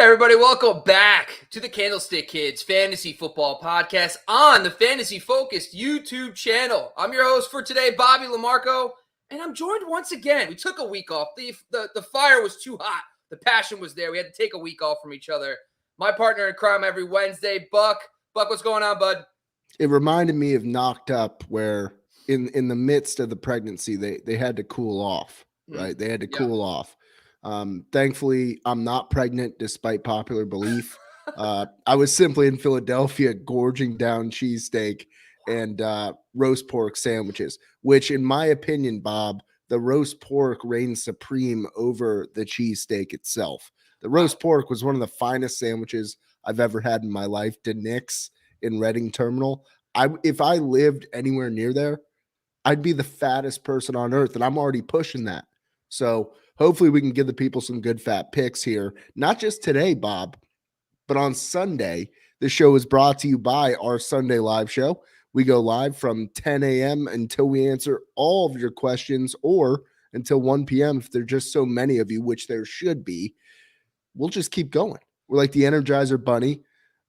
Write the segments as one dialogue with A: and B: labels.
A: Hey everybody, welcome back to the Candlestick Kids Fantasy Football Podcast on the Fantasy Focused YouTube channel. I'm your host for today, Bobby Lamarco, and I'm joined once again. We took a week off. The fire was too hot. The passion was there. We had to take a week off from each other. My partner in crime every Wednesday, Buck. Buck, what's going on, bud?
B: It reminded me of Knocked Up, where in the midst of the pregnancy, they had to cool off, right? They had to cool off. Thankfully, I'm not pregnant, despite popular belief. I was simply in Philadelphia gorging down cheesesteak and roast pork sandwiches, which, in my opinion, Bob, the roast pork reigns supreme over the cheesesteak itself. The roast pork was one of the finest sandwiches I've ever had in my life. DeNick's in Reading Terminal. If I lived anywhere near there, I'd be the fattest person on earth, and I'm already pushing that. So hopefully we can give the people some good fat picks here. Not just today, Bob, but on Sunday. The show is brought to you by our Sunday live show. We go live from 10 a.m. until we answer all of your questions, or until 1 p.m. if there are just so many of you, which there should be. We'll just keep going. We're like the Energizer Bunny.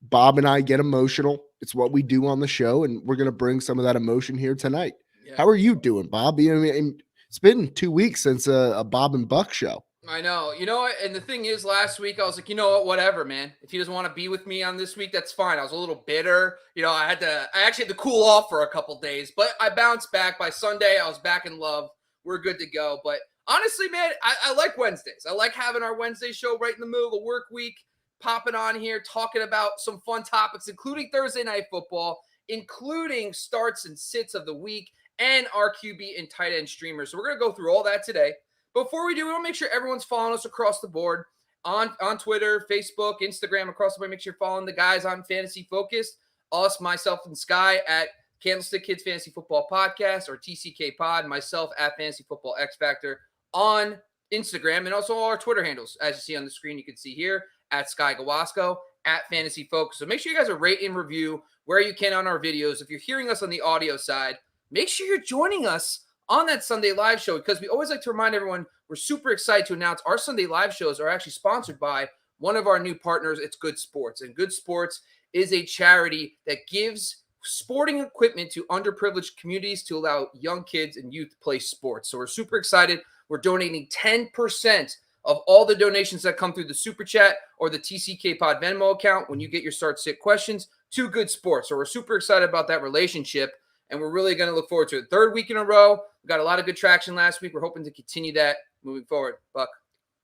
B: Bob and I get emotional. It's what we do on the show, and we're going to bring some of that emotion here tonight. Yeah. How are you doing, Bob? I mean, it's been 2 weeks since a Bob and Buck show.
A: I know. You know what? And the thing is, last week, I was like, you know what? Whatever, man. If he doesn't want to be with me on this week, that's fine. I was a little bitter. You know, I actually had to cool off for a couple days, but I bounced back. By Sunday, I was back in love. We're good to go. But honestly, man, I like Wednesdays. I like having our Wednesday show right in the middle of the work week, popping on here, talking about some fun topics, including Thursday Night Football, including starts and sits of the week, and our QB and tight end streamers. So we're going to go through all that today. Before we do, we want to make sure everyone's following us across the board on Twitter, Facebook, Instagram, across the board. Make sure you're following the guys on Fantasy Focused, us, myself, and Sky at Candlestick Kids Fantasy Football Podcast, or TCK Pod, myself at Fantasy Football X Factor on Instagram, and also all our Twitter handles. As you see on the screen, you can see here, at Sky Gawasco, at Fantasy Focus. So make sure you guys are rate and review where you can on our videos. If you're hearing us on the audio side, make sure you're joining us on that Sunday live show, because we always like to remind everyone we're super excited to announce our Sunday live shows are actually sponsored by one of our new partners. It's Good Sports. And Good Sports is a charity that gives sporting equipment to underprivileged communities to allow young kids and youth to play sports. So we're super excited. We're donating 10% of all the donations that come through the Super Chat or the TCK Pod Venmo account when you get your start sit questions to Good Sports. So we're super excited about that relationship, and we're really going to look forward to it. Third week in a row. We got a lot of good traction last week. We're hoping to continue that moving forward. Buck.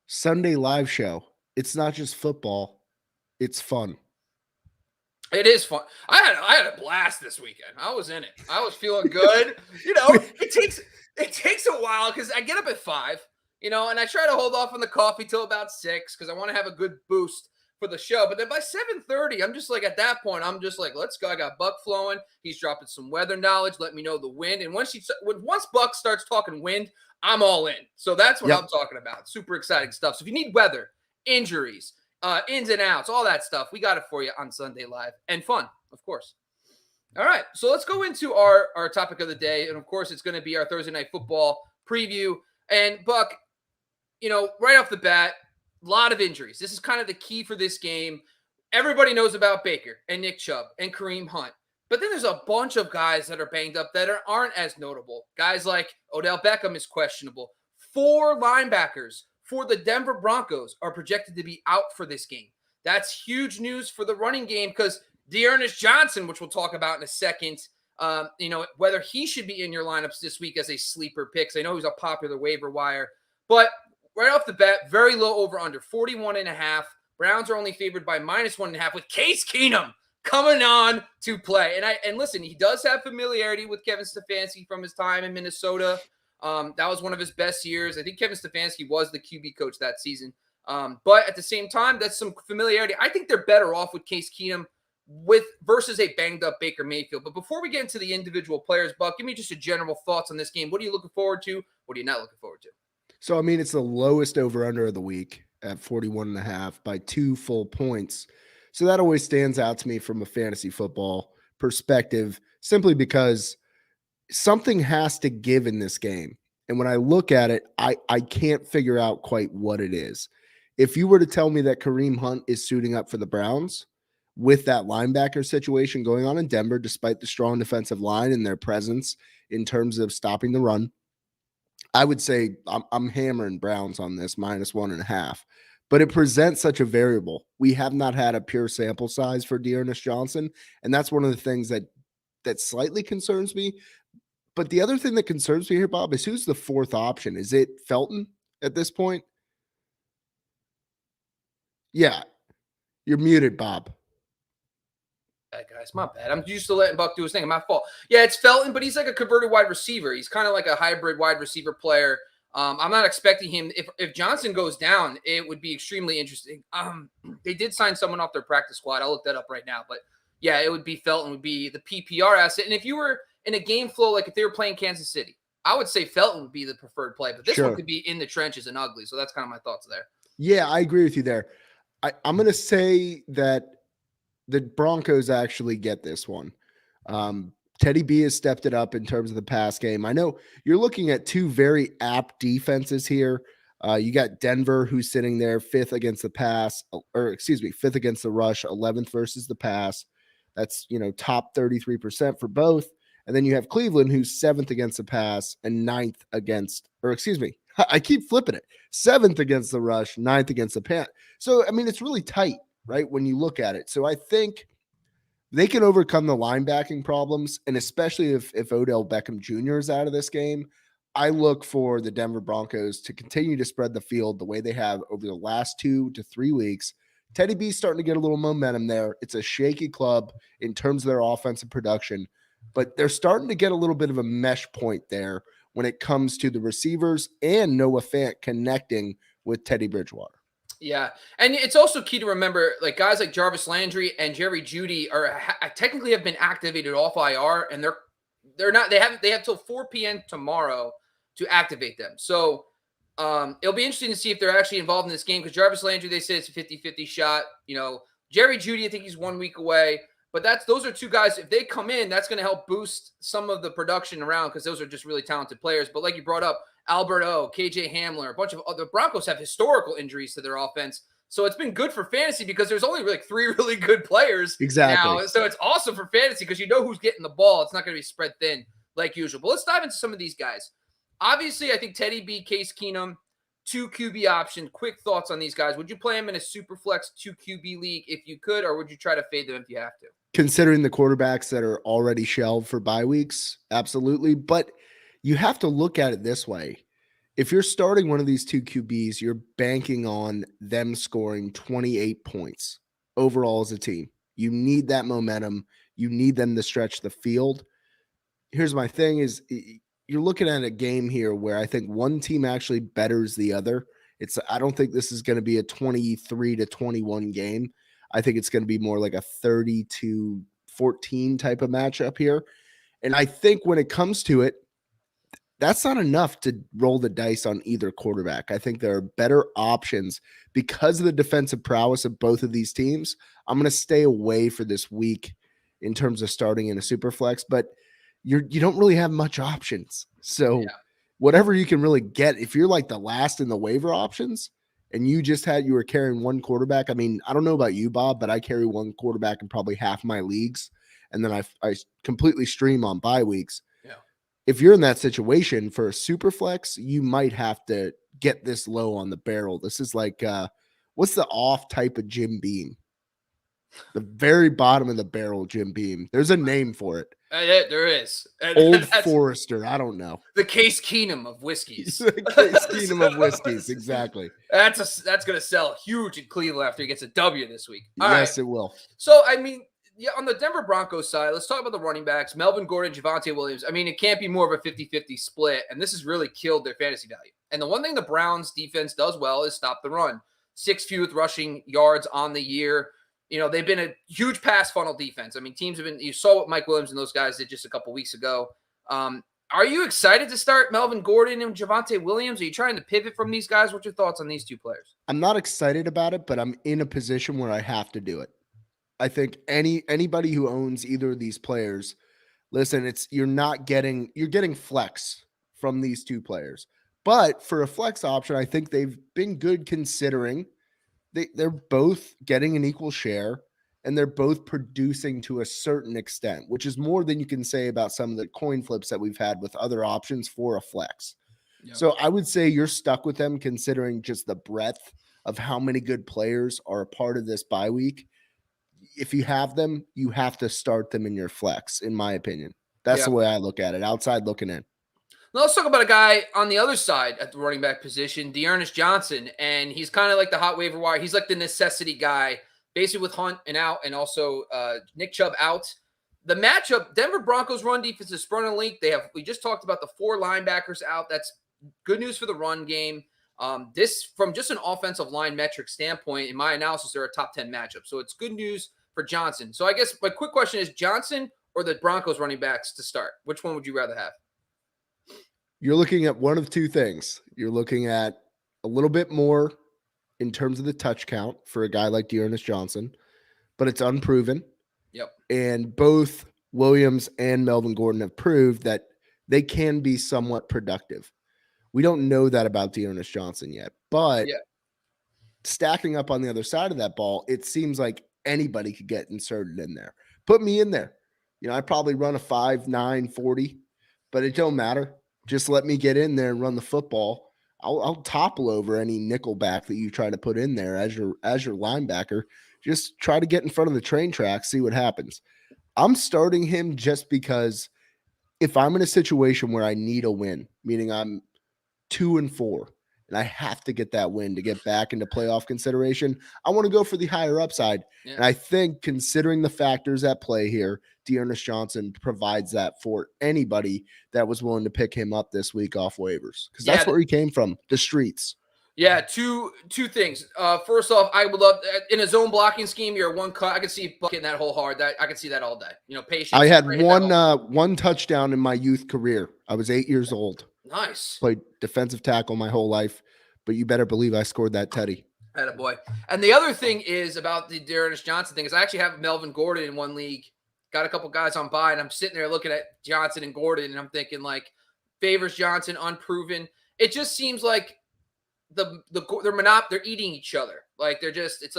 B: Sunday live show. It's not just football. It's fun.
A: It is fun. I had a blast this weekend. I was in it. I was feeling good. You know, it takes a while because I get up at 5, you know, and I try to hold off on the coffee till about 6 because I want to have a good boost for the show. But then by 7:30, I'm just like, at that point, I'm just like, let's go. I got Buck flowing. He's dropping some weather knowledge. Let me know the wind. And once Buck starts talking wind, I'm all in. So that's what I'm talking about. Super exciting stuff. So if you need weather, injuries, ins and outs, all that stuff, we got it for you on Sunday Live. And fun, of course. All right, so let's go into our topic of the day. And, of course, it's going to be our Thursday Night Football preview. And, Buck, you know, right off the bat, a lot of injuries. This is kind of the key for this game. Everybody knows about Baker and Nick Chubb and Kareem Hunt. But then there's a bunch of guys that are banged up that aren't as notable. Guys like Odell Beckham is questionable. 4 linebackers for the Denver Broncos are projected to be out for this game. That's huge news for the running game because Ernest Johnson, which we'll talk about in a second, you know, whether he should be in your lineups this week as a sleeper pick. I know he's a popular waiver wire. But right off the bat, very low over-under, 41.5. Browns are only favored by -1.5 with Case Keenum coming on to play. And listen, he does have familiarity with Kevin Stefanski from his time in Minnesota. That was one of his best years. I think Kevin Stefanski was the QB coach that season. But at the same time, that's some familiarity. I think they're better off with Case Keenum versus a banged-up Baker Mayfield. But before we get into the individual players, Buck, give me just a general thoughts on this game. What are you looking forward to? What are you not looking forward to?
B: So, I mean, it's the lowest over-under of the week at 41.5 by 2 full points. So that always stands out to me from a fantasy football perspective, simply because something has to give in this game. And when I look at it, I can't figure out quite what it is. If you were to tell me that Kareem Hunt is suiting up for the Browns with that linebacker situation going on in Denver, despite the strong defensive line and their presence in terms of stopping the run, I would say I'm hammering Browns on this -1.5. But it presents such a variable. We have not had a pure sample size for Ernest Johnson, and that's one of the things that slightly concerns me. But the other thing that concerns me here, Bob, is who's the fourth option? Is it Felton at this point? Yeah, you're muted, Bob.
A: Guys, my bad. I'm used to letting Buck do his thing. My fault. Yeah, it's Felton, but he's like a converted wide receiver. He's kind of like a hybrid wide receiver player. I'm not expecting him. If Johnson goes down, it would be extremely interesting. They did sign someone off their practice squad. I'll look that up right now. But yeah, it would be Felton would be the PPR asset. And if you were in a game flow, like if they were playing Kansas City, I would say Felton would be the preferred play. But this one could be in the trenches and ugly. So that's kind of my thoughts there.
B: Yeah, I agree with you there. I'm going to say that the Broncos actually get this one. Teddy B has stepped it up in terms of the pass game. I know you're looking at two very apt defenses here. You got Denver, who's sitting there fifth against the pass, fifth against the rush, 11th versus the pass. That's, top 33% for both. And then you have Cleveland, who's seventh against the pass and ninth against, I keep flipping it. Seventh against the rush, ninth against the pass. So, it's really tight, right, when you look at it. So I think they can overcome the linebacking problems, and especially if Odell Beckham Jr. is out of this game, I look for the Denver Broncos to continue to spread the field the way they have over the last 2 to 3 weeks. Teddy B's starting to get a little momentum there. It's a shaky club in terms of their offensive production, but they're starting to get a little bit of a mesh point there when it comes to the receivers and Noah Fant connecting with Teddy Bridgewater.
A: Yeah, and it's also key to remember, like guys like Jarvis Landry and Jerry Jeudy technically have been activated off IR, and they're not. They have till 4 p.m. tomorrow to activate them. So it'll be interesting to see if they're actually involved in this game because Jarvis Landry, they say it's a 50-50 shot. Jerry Jeudy, I think he's 1 week away. But those are two guys. If they come in, that's going to help boost some of the production around because those are just really talented players. But like you brought up, Albert O, KJ Hamler, a bunch of other Broncos have historical injuries to their offense. So it's been good for fantasy because there's only like 3 really good players now. So it's awesome for fantasy because you know who's getting the ball. It's not going to be spread thin like usual. But let's dive into some of these guys. Obviously, I think Teddy B, Case Keenum, 2 QB option. Quick thoughts on these guys. Would you play them in a super flex 2 QB league if you could, or would you try to fade them if you have to?
B: Considering the quarterbacks that are already shelved for bye weeks, absolutely. But you have to look at it this way. If you're starting one of these 2 QBs, you're banking on them scoring 28 points overall as a team. You need that momentum. You need them to stretch the field. Here's my thing is you're looking at a game here where I think one team actually betters the other. I don't think this is going to be a 23-21 game. I think it's going to be more like a 30-14 type of matchup here. And I think when it comes to it, that's not enough to roll the dice on either quarterback. I think there are better options because of the defensive prowess of both of these teams. I'm going to stay away for this week in terms of starting in a super flex, but you don't really have much options. So whatever you can really get, if you're like the last in the waiver options, and you were carrying one quarterback. I don't know about you, Bob, but I carry one quarterback in probably half my leagues. And then I completely stream on bye weeks. Yeah. If you're in that situation for a super flex, you might have to get this low on the barrel. This is like, what's the off type of Jim Beam? The very bottom of the barrel, Jim Beam. There's a name for it.
A: There is.
B: Old Forester. I don't know.
A: The Case Keenum of whiskeys.
B: The Case Keenum of whiskeys. Exactly.
A: That's going to sell huge in Cleveland after he gets a W this week.
B: Yes, it will.
A: So, on the Denver Broncos side, let's talk about the running backs. Melvin Gordon, Javonte Williams. It can't be more of a 50-50 split, and this has really killed their fantasy value. And the one thing the Browns defense does well is stop the run. 6th fewest rushing yards on the year. They've been a huge pass funnel defense. Teams have been – you saw what Mike Williams and those guys did just a couple weeks ago. Are you excited to start Melvin Gordon and Javonte Williams? Are you trying to pivot from these guys? What's your thoughts on these 2 players?
B: I'm not excited about it, but I'm in a position where I have to do it. I think anybody who owns either of these players, listen, you're getting flex from these 2 players. But for a flex option, I think they've been good considering they're both getting an equal share, and they're both producing to a certain extent, which is more than you can say about some of the coin flips that we've had with other options for a flex.
A: Yeah.
B: So I would say you're stuck with them considering just the breadth of how many good players are a part of this bye week. If you have them, you have to start them in your flex, in my opinion. That's the way I look at it, outside looking in.
A: Now let's talk about a guy on the other side at the running back position, Ernest Johnson, and he's kind of like the hot waiver wire. He's like the necessity guy, basically with Hunt and out, and also Nick Chubb out. The matchup: Denver Broncos run defense is sprung and leak. We just talked about the 4 linebackers out. That's good news for the run game. This, from just an offensive line metric standpoint, in my analysis, they're a top 10 matchup. So it's good news for Johnson. So I guess my quick question is Johnson or the Broncos running backs to start? Which one would you rather have?
B: You're looking at one of two things. You're looking at a little bit more in terms of the touch count for a guy like Ernest Johnson, but it's unproven.
A: Yep.
B: And both Williams and Melvin Gordon have proved that they can be somewhat productive. We don't know that about Ernest Johnson yet, but stacking up on the other side of that ball, it seems like anybody could get inserted in there. Put me in there. I probably run a 5.9 40, but it don't matter. Just let me get in there and run the football. I'll topple over any nickel back that you try to put in there as your linebacker. Just try to get in front of the train track, see what happens. I'm starting him just because if I'm in a situation where I need a win, meaning I'm 2-4, and I have to get that win to get back into playoff consideration, I want to go for the higher upside. Yeah. And I think considering the factors at play here, Ernest Johnson provides that for anybody that was willing to pick him up this week off waivers, because that's where he came from, the streets.
A: Yeah, two things. First off, I would love in a zone blocking scheme. You're one cut. I can see hitting that hole hard. That I can see that all day. Patience.
B: I had one touchdown in my youth career. I was 8 years old.
A: Nice.
B: Played defensive tackle my whole life, but you better believe I scored that teddy.
A: Attaboy. And the other thing is about the Ernest Johnson thing is I actually have Melvin Gordon in one league. Got a couple guys on bye, and I'm sitting there looking at Johnson and Gordon, and I'm thinking favors Johnson, unproven. It just seems like they're eating each other. It's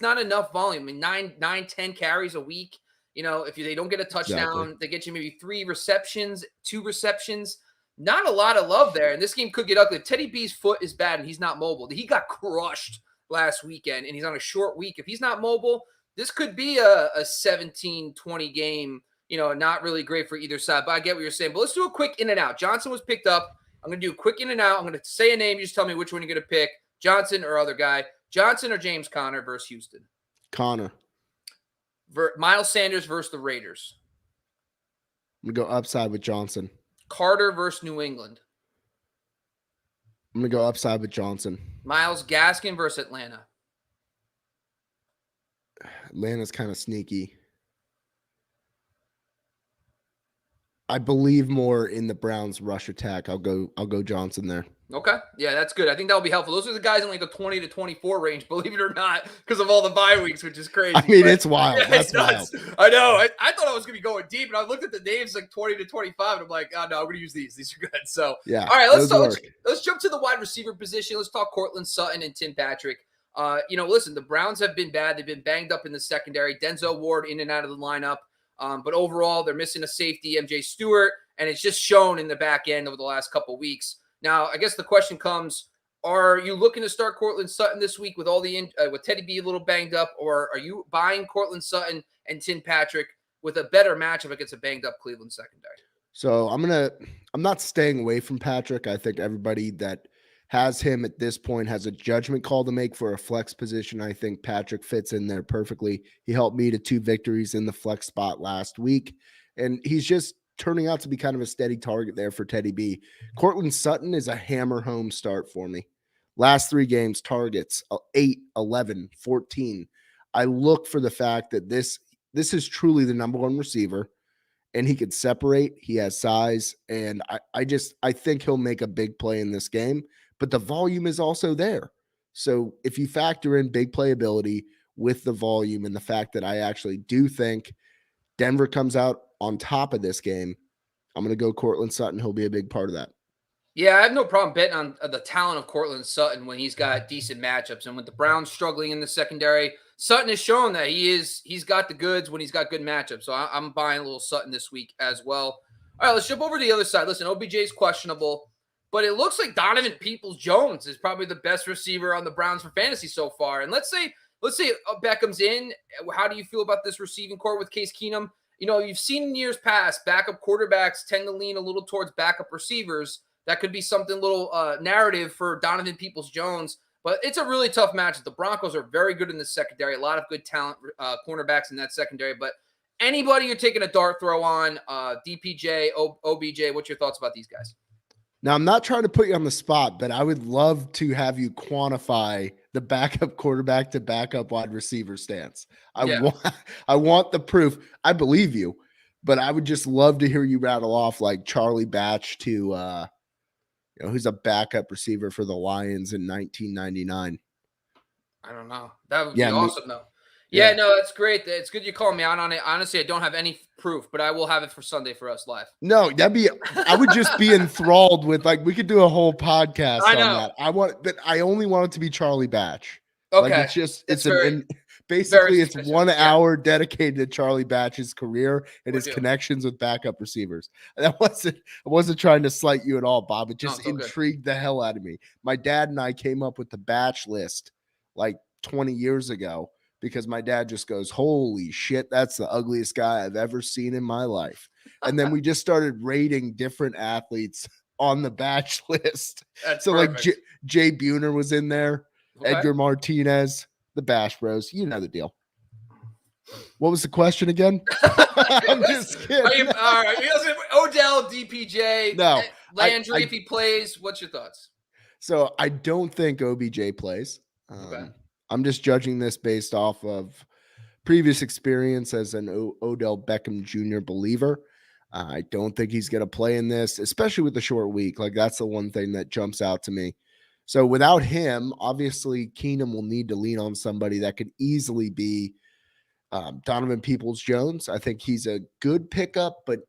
A: not enough volume. I mean, 10 carries a week. If they don't get a touchdown, they get you maybe 3 receptions, 2 receptions. Not a lot of love there. And this game could get ugly. If Teddy B's foot is bad and he's not mobile, he got crushed last weekend, and he's on a short week. If he's not mobile, this could be a 17-20 game, not really great for either side. But I get what you're saying. But let's do a quick in and out. Johnson was picked up. I'm going to do a quick in and out. I'm going to say a name. You just tell me which one you're going to pick, Johnson or other guy. Johnson or James Conner versus Houston?
B: Conner.
A: Miles Sanders versus the Raiders?
B: I'm going to go upside with Johnson.
A: Carter versus New England?
B: I'm going to go upside with Johnson.
A: Myles Gaskin versus Atlanta?
B: Atlanta's kind of sneaky. I believe more in the Browns rush attack. I'll go Johnson there.
A: Okay. Yeah, that's good. I think that'll be helpful. Those are the guys in the 20 to 24 range, believe it or not, because of all the bye weeks, which is crazy.
B: I mean, it's wild. Yeah, that's wild.
A: I know. I thought I was going to be going deep, and I looked at the names 20 to 25, and I'm like, oh, no, I'm going to use these. These are good. So,
B: yeah.
A: All right, let's jump to the wide receiver position. Let's talk Cortland Sutton and Tim Patrick. Listen, the Browns have been bad. They've been banged up in the secondary. Denzel Ward in and out of the lineup. But overall, they're missing a safety, MJ Stewart, and it's just shown in the back end over the last couple of weeks. Now, I guess the question comes, are you looking to start Cortland Sutton this week with with Teddy B a little banged up, or are you buying Cortland Sutton and Tim Patrick with a better matchup against a banged up Cleveland secondary?
B: So I'm not staying away from Patrick. I think everybody that has him at this point has a judgment call to make for a flex position. I think Patrick fits in there perfectly. He helped me to 2 victories in the flex spot last week, and he's just turning out to be kind of a steady target there for Teddy B. Cortland Sutton is a hammer home start for me. Last 3 games, targets 8, 11, 14. I look for the fact that this is truly the number 1 receiver, and he could separate. He has size, and I think he'll make a big play in this game, but the volume is also there. So if you factor in big playability with the volume and the fact that I actually do think Denver comes out on top of this game, I'm going to go Cortland Sutton. He'll be a big part of that.
A: Yeah, I have no problem betting on the talent of Cortland Sutton when he's got decent matchups. And with the Browns struggling in the secondary, Sutton has shown that he's got the goods when he's got good matchups. So I'm buying a little Sutton this week as well. All right, let's jump over to the other side. Listen, OBJ is questionable, but it looks like Donovan Peoples-Jones is probably the best receiver on the Browns for fantasy so far. And let's say Beckham's in. How do you feel about this receiving core with Case Keenum? You know, you've seen in years past, backup quarterbacks tend to lean a little towards backup receivers. That could be something little narrative for Donovan Peoples-Jones, but it's a really tough match. The Broncos are very good in the secondary, a lot of good talent cornerbacks in that secondary, but anybody you're taking a dart throw on, DPJ, OBJ, what's your thoughts about these guys?
B: Now, I'm not trying to put you on the spot, but I would love to have you quantify the backup quarterback to backup wide receiver stance. I want the proof. I believe you, but I would just love to hear you rattle off like Charlie Batch to who's a backup receiver for the Lions in 1999.
A: I don't know. That would be awesome, though. Yeah, no, that's great. It's good you called me out on it. Honestly, I don't have any proof, but I will have it for Sunday for us live.
B: No, I would just be enthralled with, like, we could do a whole podcast on that. But I only want it to be Charlie Batch.
A: Okay.
B: Like, it's 1 hour dedicated to Charlie Batch's career and his connections with backup receivers. I wasn't trying to slight you at all, Bob. It just intrigued the hell out of me. My dad and I came up with the Batch list like 20 years ago because my dad just goes, holy shit, that's the ugliest guy I've ever seen in my life. And then we just started rating different athletes on the Batch list.
A: That's
B: so
A: perfect.
B: Like Jay Buhner was in there, Edgar Martinez, the Bash Bros. You know the deal. What was the question again? I'm just kidding.
A: All right. Odell, DPJ,
B: no,
A: Landry, if he plays, what's your thoughts?
B: So I don't think OBJ plays. I'm just judging this based off of previous experience as an Odell Beckham Jr. believer. I don't think he's going to play in this, especially with the short week. Like, that's the one thing that jumps out to me. So without him, obviously Keenum will need to lean on somebody that could easily be Donovan Peoples-Jones. I think he's a good pickup, but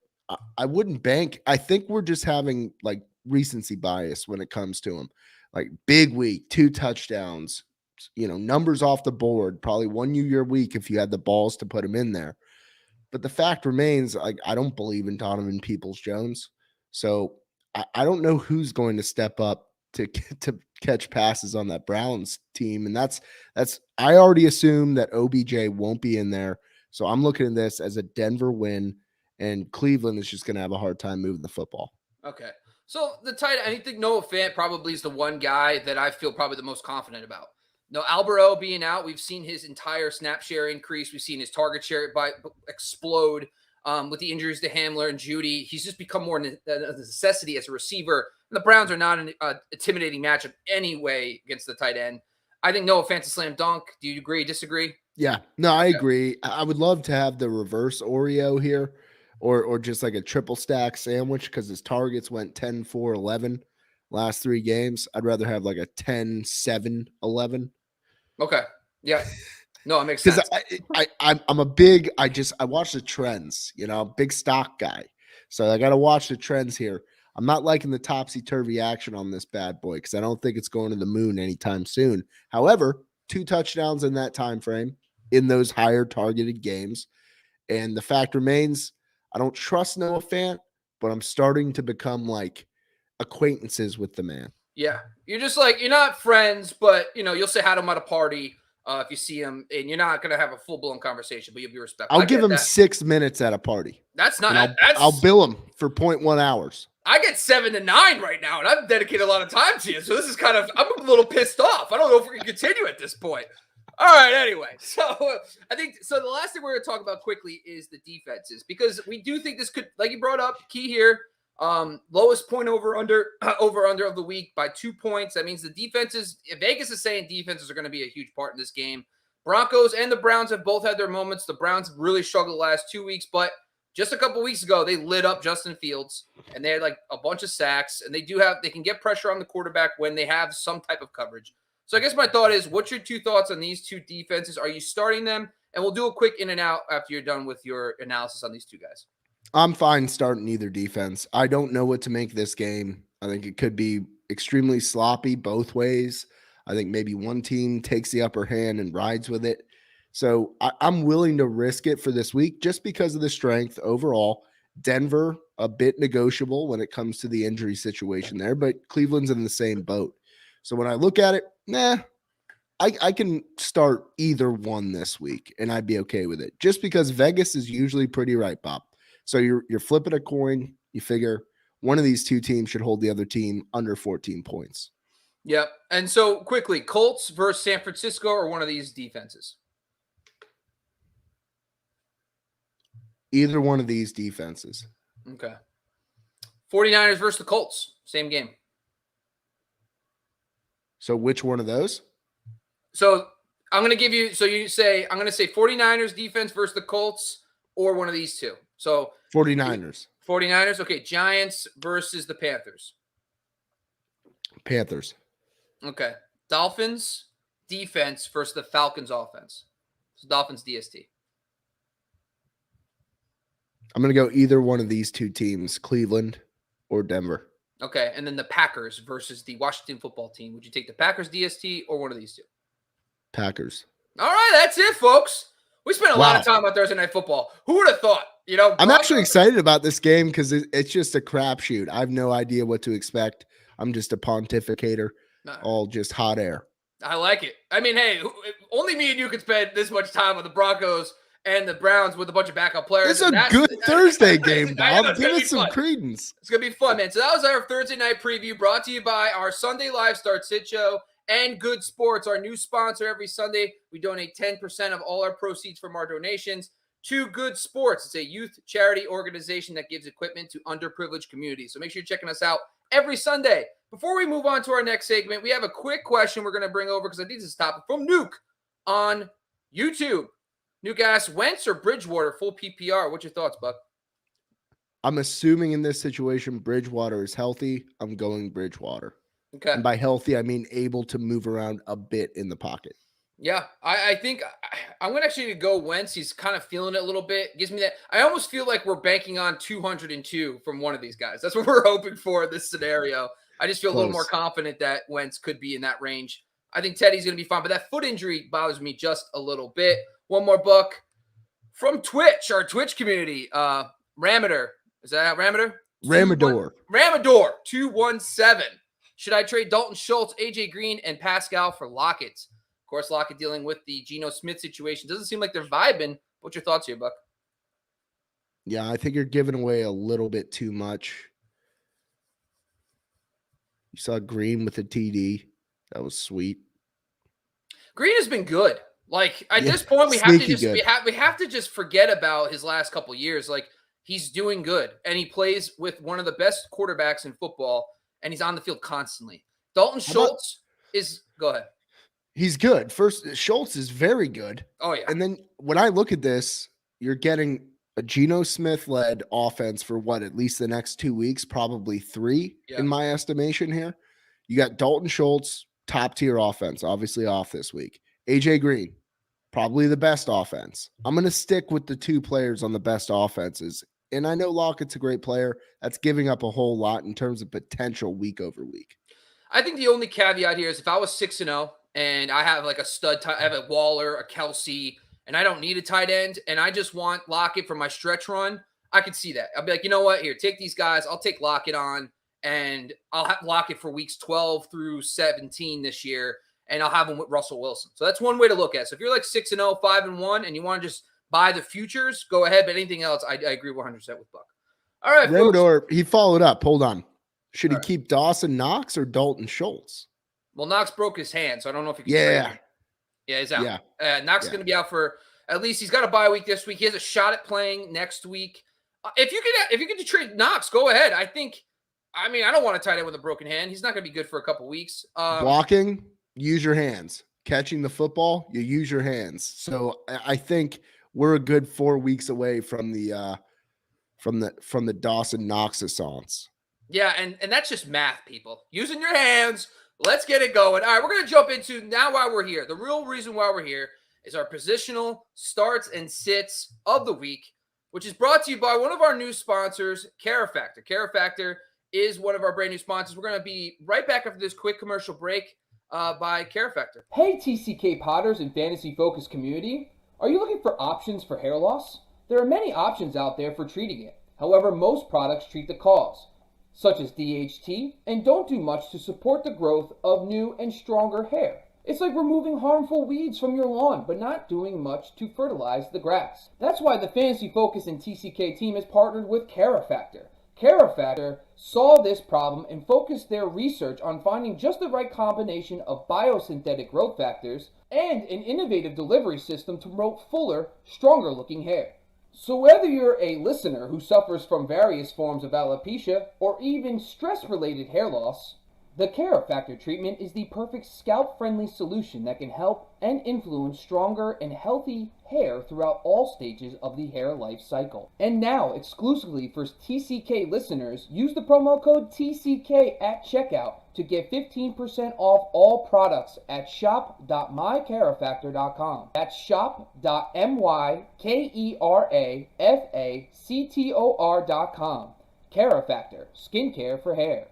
B: I wouldn't bank. I think we're just having like recency bias when it comes to him. Like, big week, 2 touchdowns, numbers off the board, probably won you your week if you had the balls to put him in there. But the fact remains, like, I don't believe in Donovan Peoples-Jones. So I don't know who's going to step up to catch passes on that Browns team. And that's I already assume that OBJ won't be in there. So I'm looking at this as a Denver win, and Cleveland is just going to have a hard time moving the football.
A: Okay. So the tight end, I think Noah Fant probably is the one guy that I feel probably the most confident about. No, Alvaro being out, we've seen his entire snap share increase. We've seen his target share explode with the injuries to Hamler and Judy. He's just become more a necessity as a receiver. And the Browns are not an intimidating matchup anyway against the tight end. I think Noah Fant's a slam dunk. Do you agree, disagree?
B: Yeah, no, I agree. I would love to have the reverse Oreo here or just like a triple stack sandwich because his targets went 10, 4, 11 last 3 games. I'd rather have like a 10, 7, 11.
A: Okay. Yeah. No, it makes sense.
B: I'm a big, I watch the trends, big stock guy. So I got to watch the trends here. I'm not liking the topsy-turvy action on this bad boy because I don't think it's going to the moon anytime soon. However, 2 touchdowns in that time frame in those higher targeted games. And the fact remains, I don't trust Noah Fant, but I'm starting to become like acquaintances with the man.
A: Yeah. You're just like, you're not friends, but you'll say hi to him at a party if you see him, and you're not going to have a full-blown conversation, but you'll be respectful.
B: I'll give him 6 minutes at a party.
A: That's not,
B: I'll bill him for 0.1 hours.
A: I get 7 to 9 right now, and I've dedicated a lot of time to you. So this is I'm a little pissed off. I don't know if we can continue at this point. All right, anyway. So I think the last thing we're going to talk about quickly is the defenses, because we do think this could, like you brought up, key here, lowest point over under of the week by 2 points. That means the defenses, Vegas is saying defenses are going to be a huge part in this game. Broncos and the Browns have both had their moments. The Browns have really struggled the last 2 weeks, but just a couple weeks ago, they lit up Justin Fields, and they had like a bunch of sacks, and they can get pressure on the quarterback when they have some type of coverage. So I guess my thought is, what's your 2 thoughts on these 2 defenses? Are you starting them? And we'll do a quick in and out after you're done with your analysis on these 2 guys.
B: I'm fine starting either defense. I don't know what to make this game. I think it could be extremely sloppy both ways. I think maybe one team takes the upper hand and rides with it. So I'm willing to risk it for this week just because of the strength overall. Denver, a bit negotiable when it comes to the injury situation there, but Cleveland's in the same boat. So when I look at it, I can start either one this week and I'd be okay with it just because Vegas is usually pretty right, Bob. So you're flipping a coin. You figure one of these two teams should hold the other team under 14 points.
A: Yep. And so quickly, Colts versus San Francisco or one of these defenses?
B: Either one of these defenses.
A: Okay. 49ers versus the Colts. Same game.
B: So which one of those?
A: So I'm going to give you, I'm going to say 49ers defense versus the Colts or one of these two. So
B: 49ers.
A: 49ers. Okay. Giants versus the Panthers.
B: Panthers.
A: Okay. Dolphins defense versus the Falcons offense. So Dolphins DST.
B: I'm going to go either one of these two teams, Cleveland or Denver.
A: Okay. And then the Packers versus the Washington football team. Would you take the Packers DST or one of these two?
B: Packers.
A: All right. That's it, folks. We spent a lot of time on Thursday Night Football. Who would have thought? You know,
B: I'm actually excited about this game because it's just a crapshoot. I have no idea what to expect. I'm just a pontificator, all just hot air.
A: I like it. I mean, hey, only me and you could spend this much time on the Broncos and the Browns with a bunch of backup players.
B: It's a good Thursday game, Bob. Give us some credence.
A: It's going to be fun, man. So that was our Thursday night preview brought to you by our Sunday Live Start Sit Show and Good Sports, our new sponsor. Every Sunday, we donate 10% of all our proceeds from our donations to Good Sports. It's a youth charity organization that gives equipment to underprivileged communities. So make sure you're checking us out every Sunday. Before we move on to our next segment, we have a quick question we're going to bring over because I think this is a topic from Nuke on YouTube. Nuke asks, Wentz or Bridgewater full PPR? What's your thoughts, Buck?
B: I'm assuming in this situation, Bridgewater is healthy. I'm going Bridgewater.
A: Okay.
B: And by healthy, I mean able to move around a bit in the pocket.
A: Yeah, I think I'm going to actually go Wentz. He's kind of feeling it a little bit. Gives me that. I almost feel like we're banking on 202 from one of these guys. That's what we're hoping for in this scenario. I just feel a little more confident that Wentz could be in that range. I think Teddy's going to be fine, but that foot injury bothers me just a little bit. One more book from Twitch, our Twitch community. Ramador. Is that Ramador?
B: Ramador.
A: Ramador, 217. Should I trade Dalton Schultz, AJ Green, and Pascal for Lockett? Of course, Lockett dealing with the Geno Smith situation. Doesn't seem like they're vibing. What's your thoughts here, Buck?
B: Yeah, I think you're giving away a little bit too much. You saw Green with a TD. That was sweet.
A: Green has been good. Like at this point, we have to just forget about his last couple of years. Like he's doing good, and he plays with one of the best quarterbacks in football, and he's on the field constantly. Dalton Schultz go ahead.
B: He's good. First, Schultz is very good.
A: Oh yeah.
B: And then when I look at this, you're getting a Geno Smith-led offense for at least the next 2 weeks, probably 3 in my estimation here. You got Dalton Schultz, top-tier offense, obviously off this week. AJ Green, probably the best offense. I'm going to stick with the 2 players on the best offenses. And I know Lockett's a great player. That's giving up a whole lot in terms of potential week over week.
A: I think the only caveat here is if I was 6-0 and I have like a stud, I have a Waller, a Kelsey, and I don't need a tight end, and I just want Lockett for my stretch run, I could see that. I'll be like, you know what? Here, take these guys. I'll take Lockett on, and I'll have Lockett for weeks 12 through 17 this year, and I'll have him with Russell Wilson. So that's one way to look at it. So if you're like 6-0, 5-1, and you want to just buy the futures, go ahead. But anything else, I agree 100% with Buck. All right,
B: Ramador, he followed up. Hold on. Should he keep Dawson, Knox, or Dalton Schultz?
A: Well, Knox broke his hand, so I don't know if he can trade him. Yeah, he's out.
B: Yeah.
A: Knox is going to be out for at least he's got a bye week this week. He has a shot at playing next week. If you could trade Knox, go ahead. I don't want to tight end with a broken hand. He's not going to be good for a couple weeks.
B: Blocking, use your hands. Catching the football, you use your hands. So I think we're a good 4 weeks away from the Dawson Knox assance.
A: Yeah, and that's just math, people. Using your hands. Let's get it going. All right, we're going to jump into now why we're here. The real reason why we're here is our positional starts and sits of the week, which is brought to you by one of our new sponsors, CareFactor. CareFactor is one of our brand new sponsors. We're going to be right back after this quick commercial break by Care Factor.
C: Hey TCK Potters and Fantasy Focus community, are you looking for options for hair loss? There are many options out there for treating it. However, most products treat the cause, such as DHT, and don't do much to support the growth of new and stronger hair. It's like removing harmful weeds from your lawn, but not doing much to fertilize the grass. That's why the Fantasy Focus and TCK team has partnered with Care Factor. Care Factor saw this problem and focused their research on finding just the right combination of biosynthetic growth factors and an innovative delivery system to promote fuller, stronger looking hair. So whether you're a listener who suffers from various forms of alopecia or even stress-related hair loss, the Care Factor treatment is the perfect scalp-friendly solution that can help and influence stronger and healthy hair throughout all stages of the hair life cycle. And now, exclusively for TCK listeners, use the promo code TCK at checkout to get 15% off all products at shop.mycarefactor.com. That's shop.mycarefactor.com. Care Factor, skincare for hair.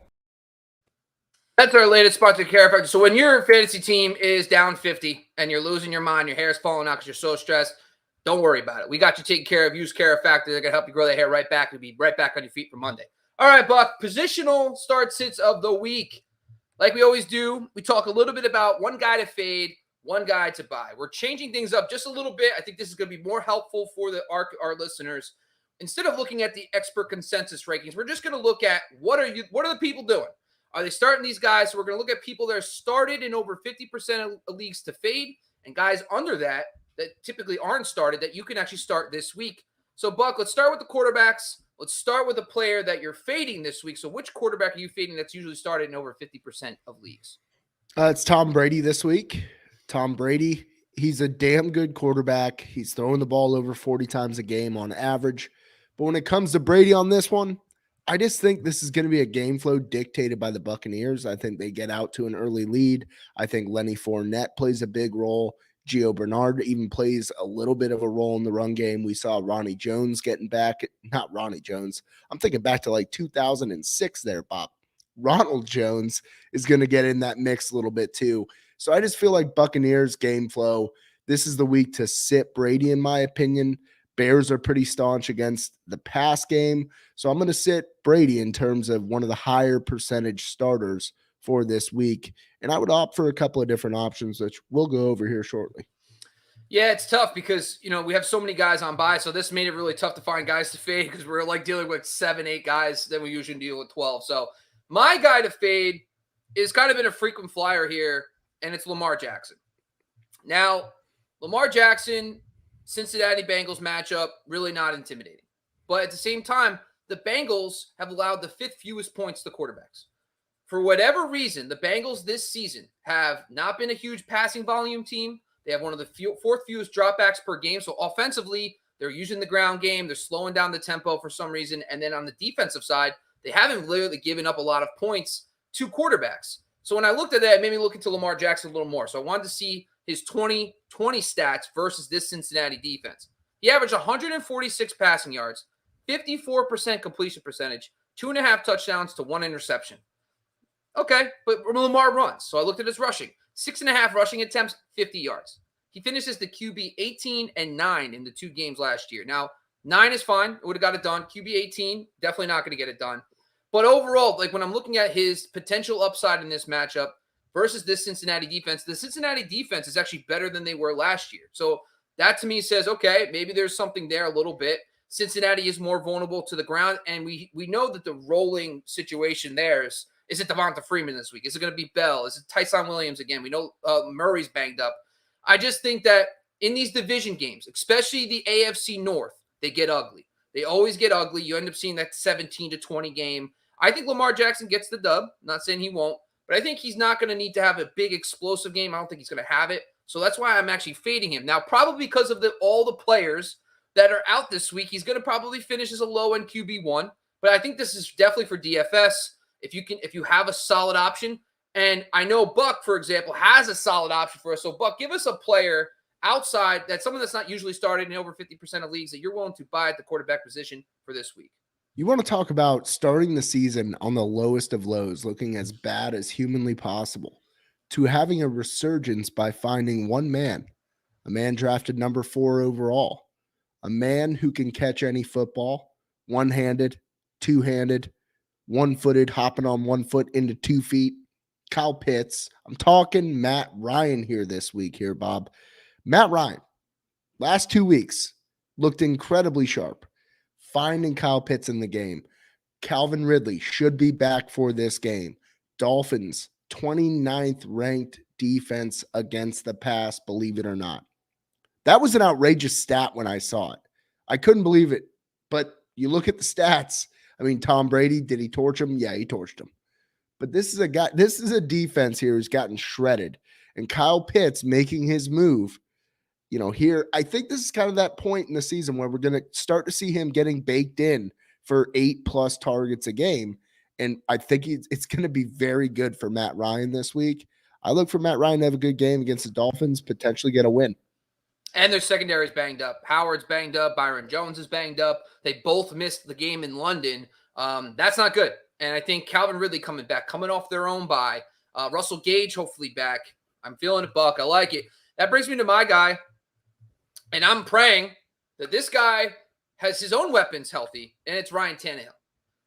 A: That's our latest sponsor, Care Factor. So when your fantasy team is down 50 and you're losing your mind, your hair's falling out because you're so stressed, don't worry about it. We got you taken care of. Use Care Factor. They're going to help you grow that hair right back. You'll be right back on your feet for Monday. All right, Buck. Positional start sits of the week. Like we always do, we talk a little bit about one guy to fade, one guy to buy. We're changing things up just a little bit. I think this is going to be more helpful for our listeners. Instead of looking at the expert consensus rankings, we're just going to look at what are the people doing? Are they starting these guys? So we're going to look at people that are started in over 50% of leagues to fade, and guys under that typically aren't started that you can actually start this week. So, Buck, let's start with the quarterbacks. Let's start with a player that you're fading this week. So which quarterback are you fading that's usually started in over 50% of leagues?
B: It's Tom Brady this week. Tom Brady, he's a damn good quarterback. He's throwing the ball over 40 times a game on average. But when it comes to Brady on this one, I just think this is going to be a game flow dictated by the Buccaneers. I think they get out to an early lead. I think Lenny Fournette plays a big role. Gio Bernard even plays a little bit of a role in the run game. We saw Ronnie Jones getting back. Not Ronnie Jones. I'm thinking back to like 2006 there, Bob. Ronald Jones is going to get in that mix a little bit too. So I just feel like Buccaneers game flow. This is the week to sit Brady, in my opinion. Bears are pretty staunch against the pass game. So I'm going to sit Brady in terms of one of the higher percentage starters for this week. And I would opt for a couple of different options, which we'll go over here shortly.
A: Yeah, it's tough because, we have so many guys on bye. So this made it really tough to find guys to fade because we're like dealing with 7, 8 guys that we usually deal with 12. So my guy to fade is kind of been a frequent flyer here, and it's Lamar Jackson. Now, Lamar Jackson, Cincinnati Bengals matchup, really not intimidating. But at the same time, the Bengals have allowed the 5th fewest points to quarterbacks. For whatever reason, the Bengals this season have not been a huge passing volume team. They have one of the 4th fewest dropbacks per game. So offensively, they're using the ground game. They're slowing down the tempo for some reason. And then on the defensive side, they haven't literally given up a lot of points to quarterbacks. So when I looked at that, it made me look into Lamar Jackson a little more. So I wanted to see his 2020 stats versus this Cincinnati defense. He averaged 146 passing yards, 54% completion percentage, 2.5 touchdowns to 1 interception. Okay, but Lamar runs. So I looked at his rushing. 6.5 rushing attempts, 50 yards. He finishes the QB 18-9 in the 2 games last year. Now, 9 is fine. It would have got it done. QB 18, definitely not going to get it done. But overall, like when I'm looking at his potential upside in this matchup versus this Cincinnati defense, the Cincinnati defense is actually better than they were last year. So that to me says, okay, maybe there's something there a little bit. Cincinnati is more vulnerable to the ground, and we know that the rolling situation there is it Devonta Freeman this week? Is it going to be Bell? Is it Tyson Williams again? We know Murray's banged up. I just think that in these division games, especially the AFC North, they get ugly. They always get ugly. You end up seeing that 17-20 game. I think Lamar Jackson gets the dub. I'm not saying he won't, but I think he's not going to need to have a big explosive game. I don't think he's going to have it. So that's why I'm actually fading him. Now, probably because of all the players that are out this week, he's going to probably finish as a low-end QB1. But I think this is definitely for DFS. If you have a solid option, and I know Buck, for example, has a solid option for us. So, Buck, give us a player outside someone that's not usually started in over 50% of leagues that you're willing to buy at the quarterback position for this week.
B: You want to talk about starting the season on the lowest of lows, looking as bad as humanly possible, to having a resurgence by finding one man, a man drafted number 4 overall, a man who can catch any football, one-handed, two-handed, one-footed, hopping on 1 foot into 2 feet. Kyle Pitts. I'm talking Matt Ryan here this week here, Bob. Matt Ryan, last 2 weeks, looked incredibly sharp. Finding Kyle Pitts in the game. Calvin Ridley should be back for this game. Dolphins, 29th ranked defense against the pass, believe it or not. That was an outrageous stat when I saw it. I couldn't believe it. But you look at the stats. I mean, Tom Brady, did he torch him? Yeah, he torched him. But this is a defense here who's gotten shredded. And Kyle Pitts making his move. Here, I think this is kind of that point in the season where we're going to start to see him getting baked in for 8+ targets a game. And I think it's going to be very good for Matt Ryan this week. I look for Matt Ryan to have a good game against the Dolphins, potentially get a win.
A: And their secondary is banged up. Howard's banged up. Byron Jones is banged up. They both missed the game in London. That's not good. And I think Calvin Ridley coming back, coming off their own bye. Russell Gage hopefully back. I'm feeling it, Buck. I like it. That brings me to my guy. And I'm praying that this guy has his own weapons healthy, and it's Ryan Tannehill.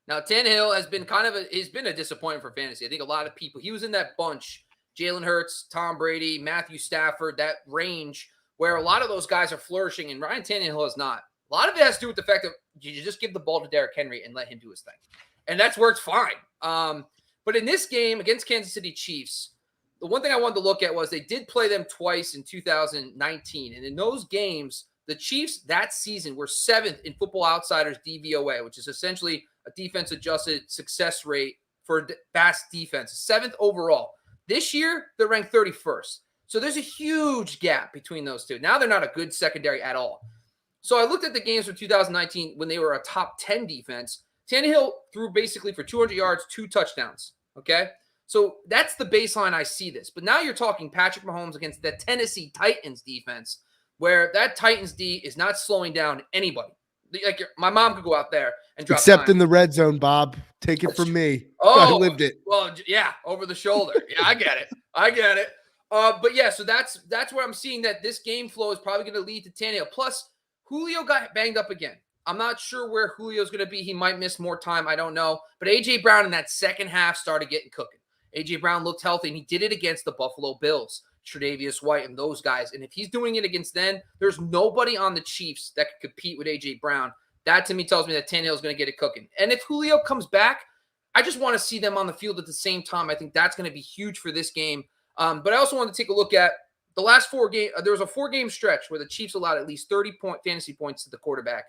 A: Now, Tannehill has been he's been a disappointment for fantasy. I think a lot of people, he was in that bunch, Jalen Hurts, Tom Brady, Matthew Stafford, that range where a lot of those guys are flourishing, and Ryan Tannehill is not. A lot of it has to do with the fact that you just give the ball to Derrick Henry and let him do his thing. And that's worked fine. But in this game against Kansas City Chiefs, the one thing I wanted to look at was they did play them twice in 2019. And in those games, the Chiefs that season were 7th in Football Outsiders DVOA, which is essentially a defense-adjusted success rate for fast defense, 7th overall. This year, they're ranked 31st. So there's a huge gap between those two. Now they're not a good secondary at all. So I looked at the games from 2019 when they were a top 10 defense. Tannehill threw basically for 200 yards, 2 touchdowns, okay? So that's the baseline I see this. But now you're talking Patrick Mahomes against the Tennessee Titans defense, where that Titans D is not slowing down anybody. Like my mom could go out there and drop
B: Except in the red zone, Bob. Take it from me.
A: Oh,
B: I lived it.
A: Well, yeah, over the shoulder. Yeah, I get it. But yeah, so that's where I'm seeing that this game flow is probably going to lead to Tannehill. Plus, Julio got banged up again. I'm not sure where Julio's going to be. He might miss more time. I don't know. But A.J. Brown in that second half started getting cooking. A.J. Brown looked healthy, and he did it against the Buffalo Bills, Tre'Davious White, and those guys. And if he's doing it against them, there's nobody on the Chiefs that could compete with A.J. Brown. That, to me, tells me that Tannehill's going to get it cooking. And if Julio comes back, I just want to see them on the field at the same time. I think that's going to be huge for this game. But I also want to take a look at the last 4 games. There was a 4-game stretch where the Chiefs allowed at least 30 fantasy points to the quarterback.